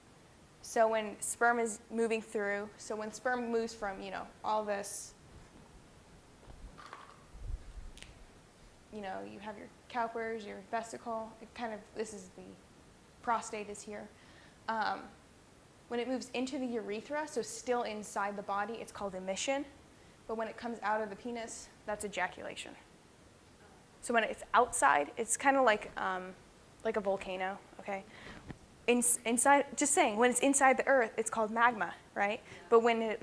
[SPEAKER 1] So when sperm is moving through, so when sperm moves from all this. You have your cowpers, your vesicle. This is the prostate is here. When it moves into the urethra, so still inside the body, it's called emission. But when it comes out of the penis, that's ejaculation. So when it's outside, it's kind of like a volcano, okay? Inside, just saying, when it's inside the earth, it's called magma, right? Yeah. But when it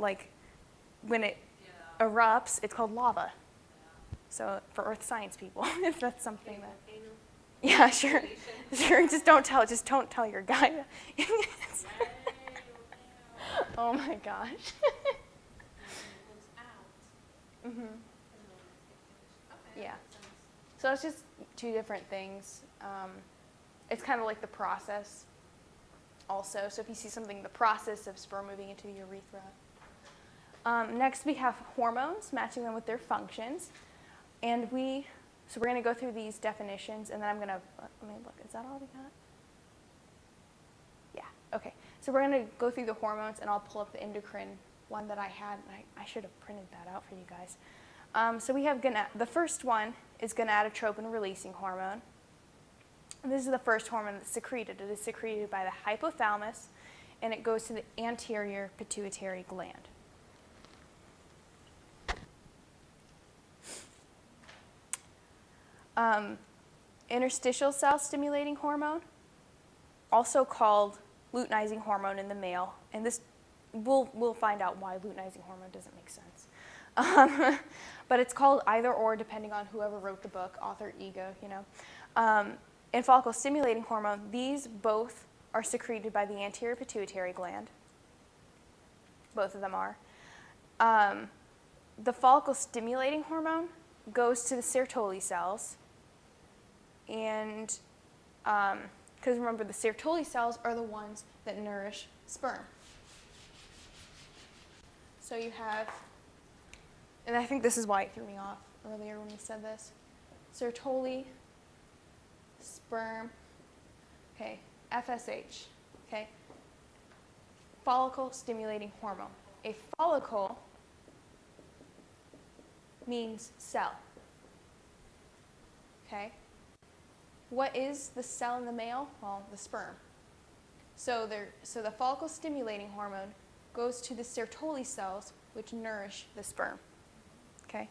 [SPEAKER 1] erupts, it's called lava. So for earth science people, if that's something that. Yeah, sure. Just don't tell your guy. Oh my gosh. Mm-hmm. Yeah. So it's just two different things. It's kind of like the process also. So if you see something, the process of sperm moving into the urethra. Next we have hormones, matching them with their functions. And we're going to go through these definitions, and then I'm going to, let me look, is that all we got? Yeah, okay. So we're going to go through the hormones, and I'll pull up the endocrine one that I had. I should have printed that out for you guys. So we have, the first one is gonadotropin-releasing hormone. And this is the first hormone that's secreted. It is secreted by the hypothalamus, and it goes to the anterior pituitary gland. Interstitial cell stimulating hormone, also called luteinizing hormone in the male, and this we'll find out why luteinizing hormone doesn't make sense. But it's called either or depending on whoever wrote the book, author, ego, And follicle stimulating hormone, these both are secreted by the anterior pituitary gland. Both of them are. The follicle stimulating hormone goes to the Sertoli cells. And because remember, the Sertoli cells are the ones that nourish sperm. So you have, and I think this is why it threw me off earlier when we said this, Sertoli, sperm, okay, FSH, okay, follicle stimulating hormone. A follicle means cell, okay? What is the cell in the male? Well, the sperm. So the follicle stimulating hormone goes to the Sertoli cells, which nourish the sperm. Okay?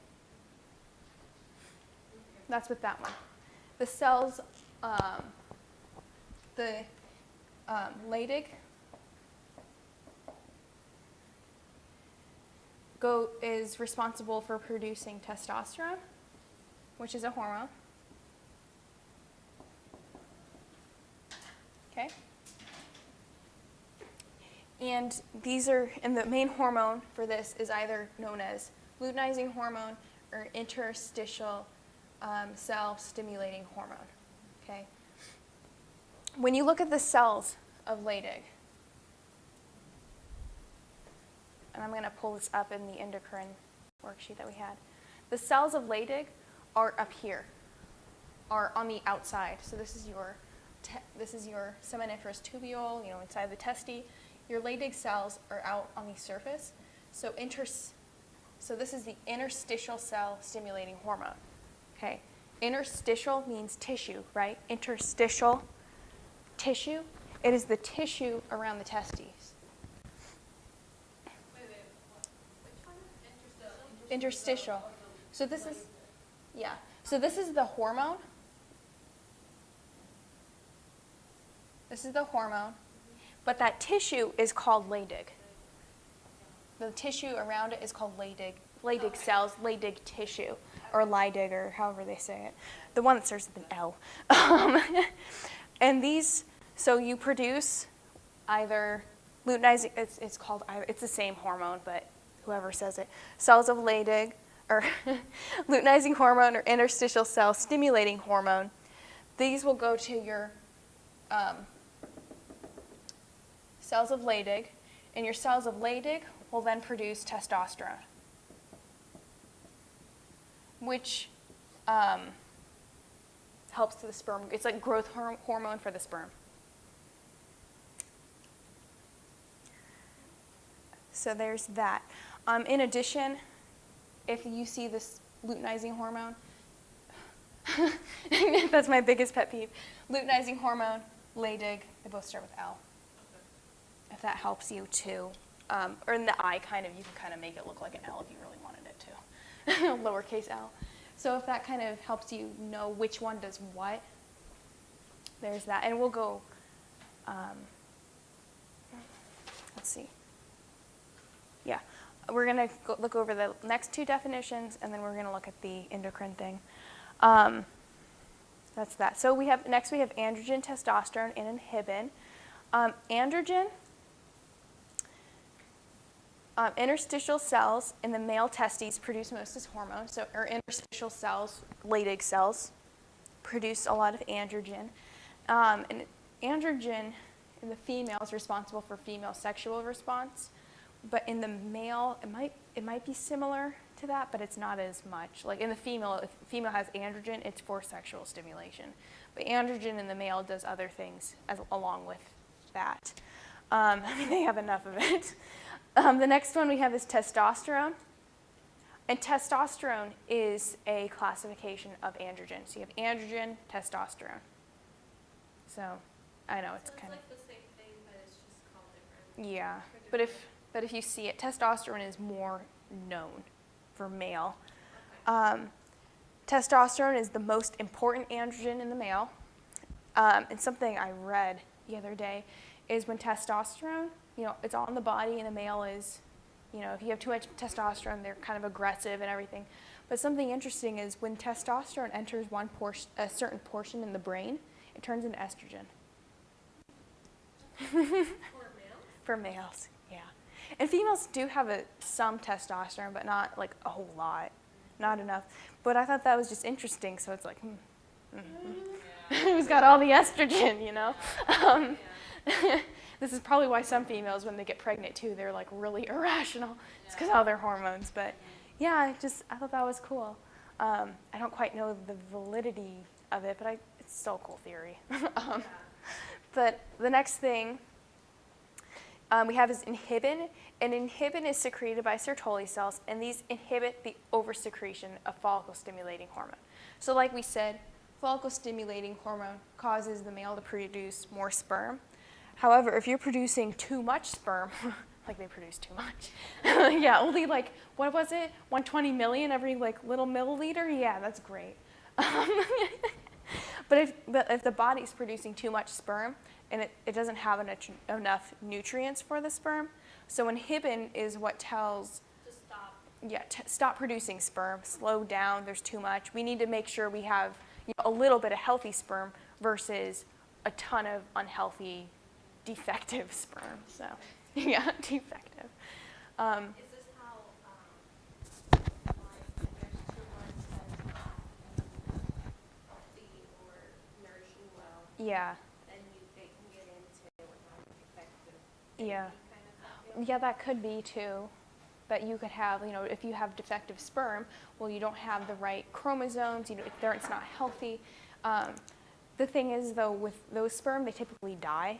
[SPEAKER 1] That's with that one. The cells, Leydig is responsible for producing testosterone, which is a hormone. Okay? And the main hormone for this is either known as luteinizing hormone or interstitial cell stimulating hormone. Okay? When you look at the cells of Leydig, and I'm going to pull this up in the endocrine worksheet that we had, the cells of Leydig are up here, are on the outside. So this is your seminiferous tubule, inside the testy. Your Leydig cells are out on the surface. So this is the interstitial cell stimulating hormone. Okay, interstitial means tissue, right? Interstitial tissue. It is the tissue around the testes.
[SPEAKER 2] Which one?
[SPEAKER 1] Interstitial. So this is, yeah. So this is the hormone. This is the hormone, but that tissue is called Leydig. The tissue around it is called Leydig cells, Leydig tissue, or Leydig, or however they say it. The one that starts with an L. And these, so you produce either luteinizing, it's called, it's the same hormone, but whoever says it, cells of Leydig, or luteinizing hormone or interstitial cell stimulating hormone. These will go to your cells of Leydig, and your cells of Leydig will then produce testosterone, which helps the sperm. It's like growth hormone for the sperm. So there's that. In addition, if you see this luteinizing hormone, that's my biggest pet peeve. Luteinizing hormone, Leydig, they both start with L. If that helps you too. Or in the I kind of, you can kind of make it look like an L if you really wanted it to. Lowercase L. So if that kind of helps you know which one does what, there's that. And we'll go, let's see. Yeah, we're going to look over the next two definitions, and then we're going to look at the endocrine thing. That's that. So next we have androgen, testosterone, and inhibin. Androgen, interstitial cells in the male testes produce most of this hormone. So our interstitial cells, Leydig cells, produce a lot of androgen. And androgen in the female is responsible for female sexual response. But in the male, it might be similar to that, but it's not as much. Like in the female, if the female has androgen, it's for sexual stimulation. But androgen in the male does other things along with that. They have enough of it. The next one we have is testosterone. And testosterone is a classification of androgen. So you have androgen, testosterone. So I know it's kind of.
[SPEAKER 2] It's like the same thing, but it's just called different.
[SPEAKER 1] Yeah, but if you see it, testosterone is more known for male.
[SPEAKER 2] Okay.
[SPEAKER 1] Testosterone is the most important androgen in the male. And something I read the other day is when testosterone, it's all in the body, and the male is, if you have too much testosterone, they're kind of aggressive and everything. But something interesting is when testosterone enters a certain portion in the brain, it turns into estrogen.
[SPEAKER 2] For males?
[SPEAKER 1] For males, yeah. And females do have some testosterone, but not like a whole lot, not enough. But I thought that was just interesting, so it's like, who's got all the estrogen, This is probably why some females, when they get pregnant too, they're like really irrational. It's because of all their hormones. But yeah, I thought that was cool. I don't quite know the validity of it, but it's still a cool theory. But the next thing we have is inhibin. And inhibin is secreted by Sertoli cells, and these inhibit the oversecretion of follicle-stimulating hormone. So like we said, follicle-stimulating hormone causes the male to produce more sperm. However, if you're producing too much sperm, like they produce too much, yeah, only like, what was it, 120 million every like little milliliter? Yeah, that's great. But if the body's producing too much sperm and it doesn't have enough nutrients for the sperm, so inhibin is what tells,
[SPEAKER 2] To stop.
[SPEAKER 1] yeah, stop producing sperm, slow down, there's too much. We need to make sure we have a little bit of healthy sperm versus a ton of unhealthy, defective sperm. So, yeah, defective.
[SPEAKER 2] Is this how, like, if there's too much that's not healthy or nourishing well,
[SPEAKER 1] Yeah,
[SPEAKER 2] then they can get into effective
[SPEAKER 1] yeah.
[SPEAKER 2] kind of thing?
[SPEAKER 1] Yeah, that could be too. But you could have, if you have defective sperm, well, you don't have the right chromosomes, it's not healthy. The thing is, though, with those sperm, they typically die.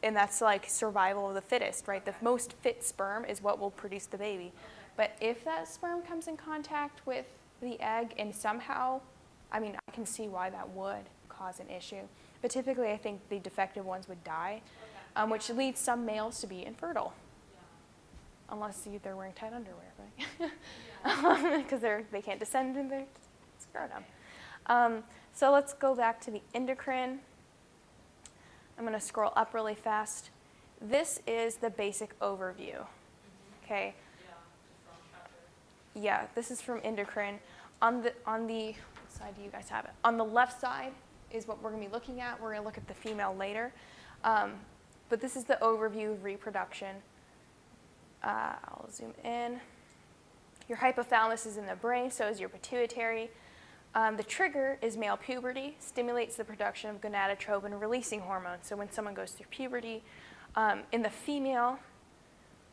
[SPEAKER 1] And that's like survival of the fittest, right? The most fit sperm is what will produce the baby.
[SPEAKER 2] Okay.
[SPEAKER 1] But if that sperm comes in contact with the egg and somehow, I can see why that would cause an issue. But typically, I think the defective ones would die,
[SPEAKER 2] Okay.
[SPEAKER 1] which leads some males to be infertile. Unless they're wearing tight underwear, right? Because they can't descend in their scrotum. So let's go back to the endocrine. I'm going to scroll up really fast. This is the basic overview. Okay. Yeah, this is from endocrine. On the what side do you guys have it? On the left side is what we're going to be looking at. We're going to look at the female later. But this is the overview of reproduction. I'll zoom in. Your hypothalamus is in the brain, so is your pituitary. The trigger is male puberty, stimulates the production of gonadotropin-releasing hormone. So when someone goes through puberty, in the female,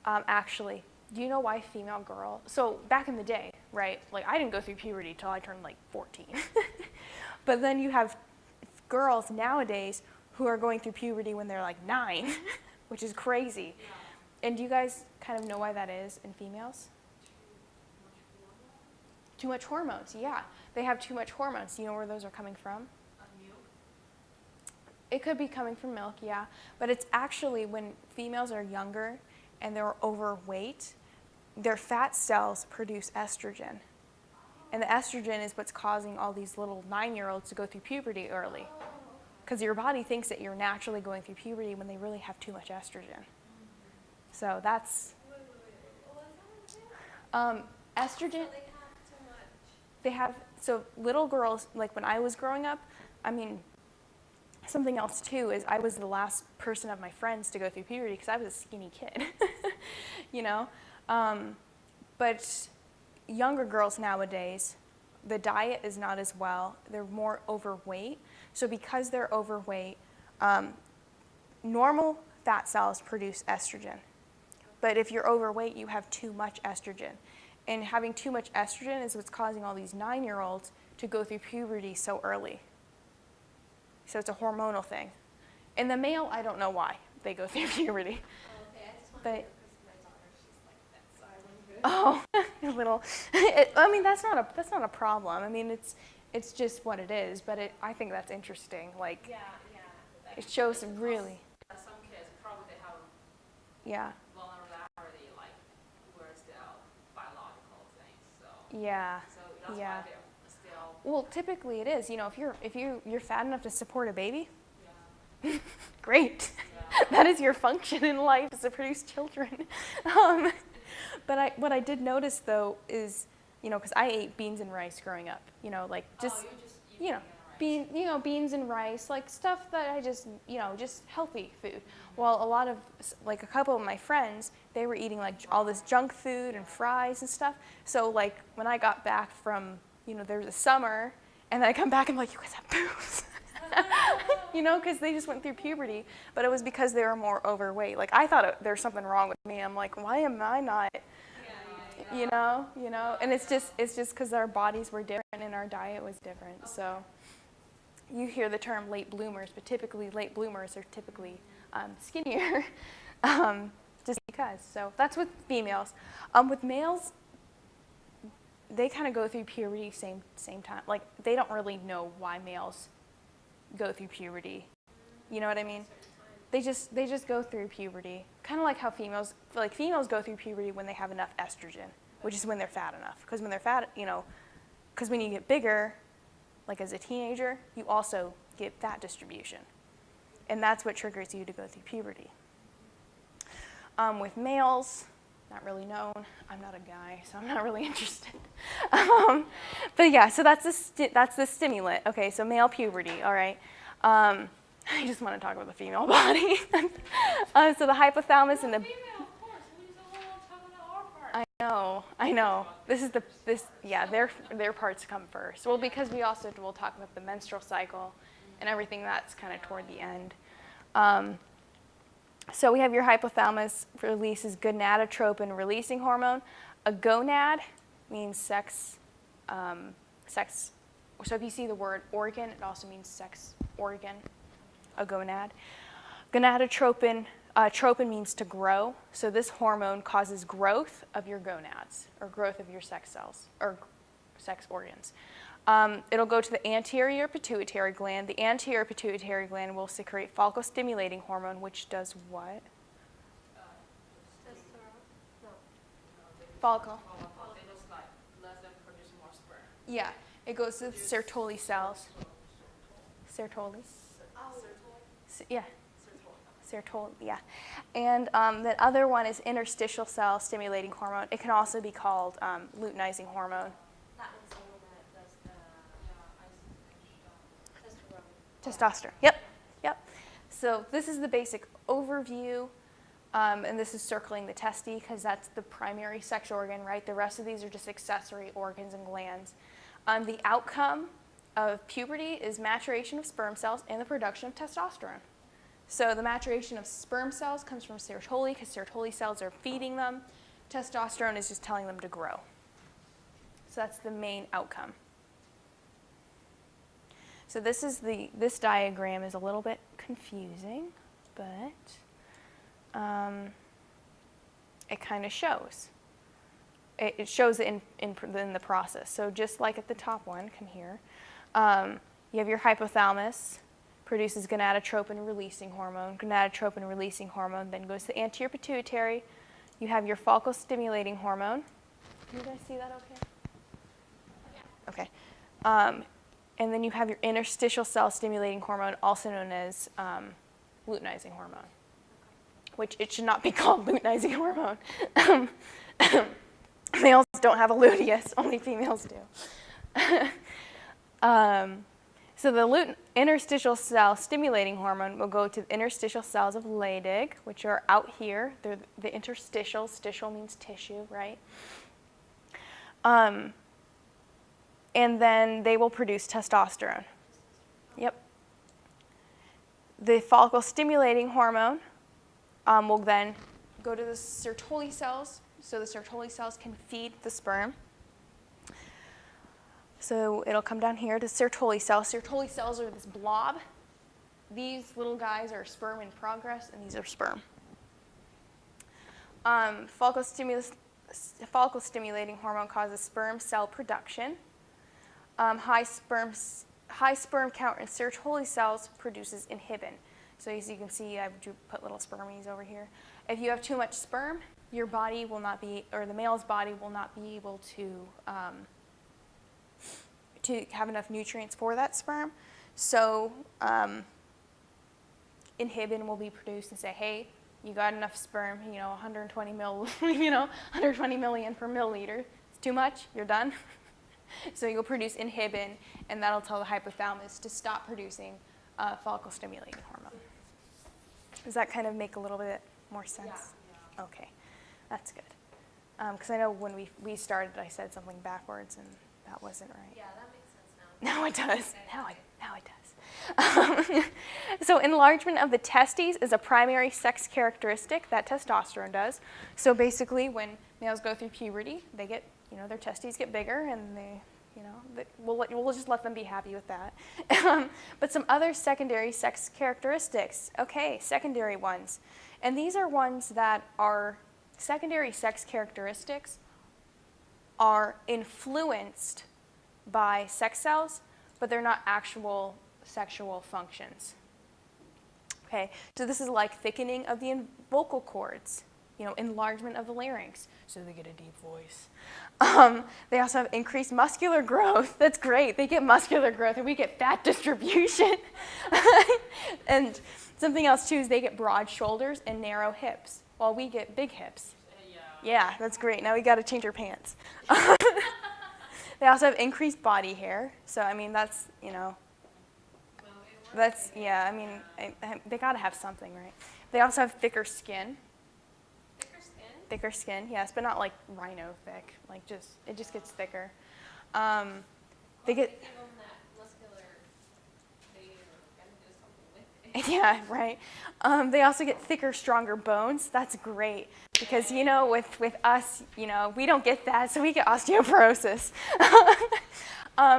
[SPEAKER 1] actually, do you know why female girl? So back in the day, right? Like I didn't go through puberty till I turned like 14. But then you have girls nowadays who are going through puberty when they're like 9, which is crazy. And do you guys kind of know why that is in females? Too much hormones, yeah. They have too much hormones. Do you know where those are coming from?
[SPEAKER 3] Milk.
[SPEAKER 1] It could be coming from milk, yeah. But it's actually when females are younger and they're overweight, their fat cells produce estrogen. And the estrogen is what's causing all these little 9-year-olds to go through puberty early. Because your body thinks that you're naturally going through puberty when they really have too much estrogen. So that's... estrogen... So little girls, like when I was growing up, I mean, something else too is I was the last person of my friends to go through puberty because I was a skinny kid, you know? But younger girls nowadays, the diet is not as well. They're more overweight. So because they're overweight, normal fat cells produce estrogen. But if you're overweight, you have too much estrogen. And having too much estrogen is what's causing all these 9-year-olds to go through puberty so early. So it's a hormonal thing. In the male, I don't know why they go through puberty.
[SPEAKER 2] Oh, okay. I just want
[SPEAKER 1] But-
[SPEAKER 2] to know because my daughter, she's like that, so I wouldn't
[SPEAKER 1] Oh, a little. I mean, that's not a problem. I mean, it's just what it is. But I think that's interesting. Like,
[SPEAKER 2] yeah.
[SPEAKER 1] it shows really.
[SPEAKER 3] Some kids probably they have
[SPEAKER 1] Yeah.
[SPEAKER 3] vulnerability, like where it's still biological things. So
[SPEAKER 1] Yeah.
[SPEAKER 3] so that's
[SPEAKER 1] Yeah.
[SPEAKER 3] why they're still.
[SPEAKER 1] Well, typically it is. You know, if you're fat enough to support a baby,
[SPEAKER 3] Yeah.
[SPEAKER 1] great.
[SPEAKER 3] Yeah.
[SPEAKER 1] That is your function in life, is to produce children. But what I did notice though is, you know, because I ate beans and rice growing up. You know, like just
[SPEAKER 3] you just eat
[SPEAKER 1] you know, beans and rice, like stuff that I just, you know, just healthy food. Well, a couple of my friends, they were eating like all this junk food and fries and stuff. So like when I got back from, you know, there was a summer, and then I come back and I'm like, you guys have boobs. You know, because they just went through puberty, but it was because they were more overweight. Like I thought there's something wrong with me. I'm like, why am I not? You know, and it's just because our bodies were different and our diet was different. So you hear the term late bloomers, but typically late bloomers are typically skinnier, just because. So that's with females. With males, they kind of go through puberty same time. Like they don't really know why males go through puberty. You know what I mean? They just go through puberty, kind of like how females go through puberty when they have enough estrogen, which is when they're fat enough. Because when they're fat, you know, because when you get bigger, like as a teenager, you also get fat distribution, and that's what triggers you to go through puberty. With males, not really known. I'm not a guy, so I'm not really interested. But yeah, so that's the stimulant. Okay, so male puberty. All right. I just want to talk about the female body. So the hypothalamus and the.
[SPEAKER 3] Female, of course. We don't want to talk about our part.
[SPEAKER 1] I know. Their parts come first. Well, because we'll talk about the menstrual cycle and everything that's kind of toward the end. So we have your hypothalamus releases gonadotropin releasing hormone. A gonad means sex. So if you see the word organ, it also means sex organ. A gonad. Gonadotropin. Tropin means to grow. So this hormone causes growth of your gonads, or growth of your sex cells, or sex organs. It'll go to the anterior pituitary gland. The anterior pituitary gland will secrete follicle-stimulating hormone, which does what?
[SPEAKER 2] Testosterone? No.
[SPEAKER 1] Follicle.
[SPEAKER 3] They just like let them produce more sperm.
[SPEAKER 1] Yeah, it goes to the Sertoli cells. Sertoli? Yeah. Sertoli, yeah. And the other one is interstitial cell stimulating hormone. It can also be called luteinizing hormone.
[SPEAKER 2] That one's the one that does the testosterone.
[SPEAKER 1] Testosterone. Yep. So this is the basic overview And this is circling the testy because that's the primary sex organ, right? The rest of these are just accessory organs and glands. The outcome of puberty is maturation of sperm cells and the production of testosterone. So the maturation of sperm cells comes from Sertoli because Sertoli cells are feeding them. Testosterone is just telling them to grow. So that's the main outcome. So this diagram is a little bit confusing, but it kind of shows. It shows it in the process. So just like at the top one, come here. You have your hypothalamus, produces gonadotropin releasing hormone. Gonadotropin releasing hormone then goes to the anterior pituitary. You have your follicle stimulating hormone. Can you guys see that okay? Okay. And then you have your interstitial cell stimulating hormone, also known as luteinizing hormone, which it should not be called luteinizing hormone. Males don't have a luteus, only females do. So the interstitial cell stimulating hormone will go to the interstitial cells of Leydig, which are out here. They're the interstitial. Stitial means tissue, right? And then they will produce testosterone. Yep. The follicle stimulating hormone will then go to the Sertoli cells, so the Sertoli cells can feed the sperm. So it'll come down here to Sertoli cells. Sertoli cells are this blob. These little guys are sperm in progress, and these are sperm. Follicle stimulating hormone causes sperm cell production. High sperm count in Sertoli cells produces inhibin. So as you can see, I've put little spermies over here. If you have too much sperm, your body will not be, or the male's body will not be able to have enough nutrients for that sperm. So inhibin will be produced and say, hey, you got enough sperm, 120 million per milliliter. It's too much, you're done. So you'll produce inhibin, and that'll tell the hypothalamus to stop producing follicle stimulating hormone. Does that kind of make a little bit more sense? Yeah. Okay, that's good. Because I know when we started, I said something backwards, and that wasn't right.
[SPEAKER 2] Yeah, that makes sense now.
[SPEAKER 1] Now it does. Now it does. So enlargement of the testes is a primary sex characteristic that testosterone does. So basically, when males go through puberty, they get, their testes get bigger, and we'll just let them be happy with that. But some other secondary sex characteristics. Okay, secondary ones. And these are ones that are secondary sex characteristics are influenced by sex cells, but they're not actual sexual functions. Okay, so this is like thickening of the vocal cords, enlargement of the larynx, so they get a deep voice. They also have increased muscular growth. That's great. They get muscular growth, and we get fat distribution. And something else, too, is they get broad shoulders and narrow hips, while we get big hips. Yeah, that's great. Now we got to change our pants. They also have increased body hair. So, that's, they got to have something, right? They also have thicker skin. Thicker skin, yes, but not like rhino thick. It just gets thicker. They get. Yeah, right. They also get thicker, stronger bones. That's great because with us, we don't get that, so we get osteoporosis.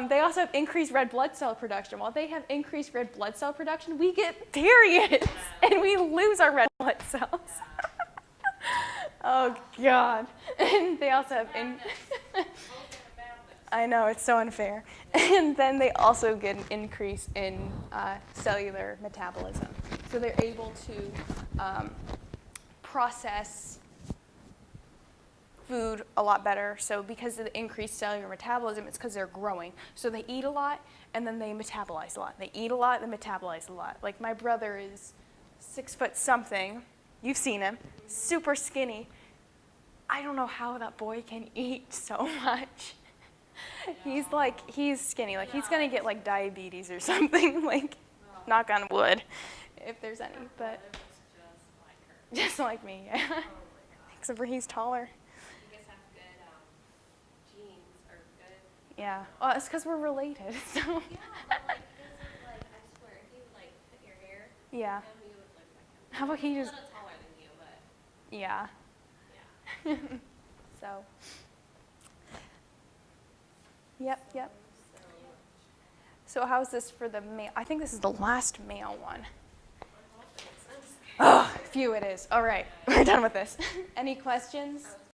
[SPEAKER 1] They also have increased red blood cell production. While they have increased red blood cell production, we get periods and we lose our red blood cells. Oh God! And they also have. I know, it's so unfair. And then they also get an increase in cellular metabolism. So they're able to process food a lot better. So because of the increased cellular metabolism, it's because they're growing. So they eat a lot, and then they metabolize a lot. They eat a lot, they metabolize a lot. Like my brother is 6 foot something. You've seen him. Super skinny. I don't know how that boy can eat so much. He's skinny. He's going to get diabetes or something. Knock on wood, if there's any. But Just like me, yeah.
[SPEAKER 3] Oh my god.
[SPEAKER 1] Except for he's taller.
[SPEAKER 3] You guys have good genes or good.
[SPEAKER 1] Yeah. Well, it's because we're related, so.
[SPEAKER 3] Yeah, but like his is like I swear if you like put your hair
[SPEAKER 1] Yeah.
[SPEAKER 3] him, you would look like him.
[SPEAKER 1] How about he
[SPEAKER 3] He's
[SPEAKER 1] just.
[SPEAKER 3] a little taller than you, but
[SPEAKER 1] Yeah.
[SPEAKER 3] yeah.
[SPEAKER 1] So. Yep. So how's this for the male? I think this is the last male one. Oh, phew, it is. All right, we're done with this. Any questions?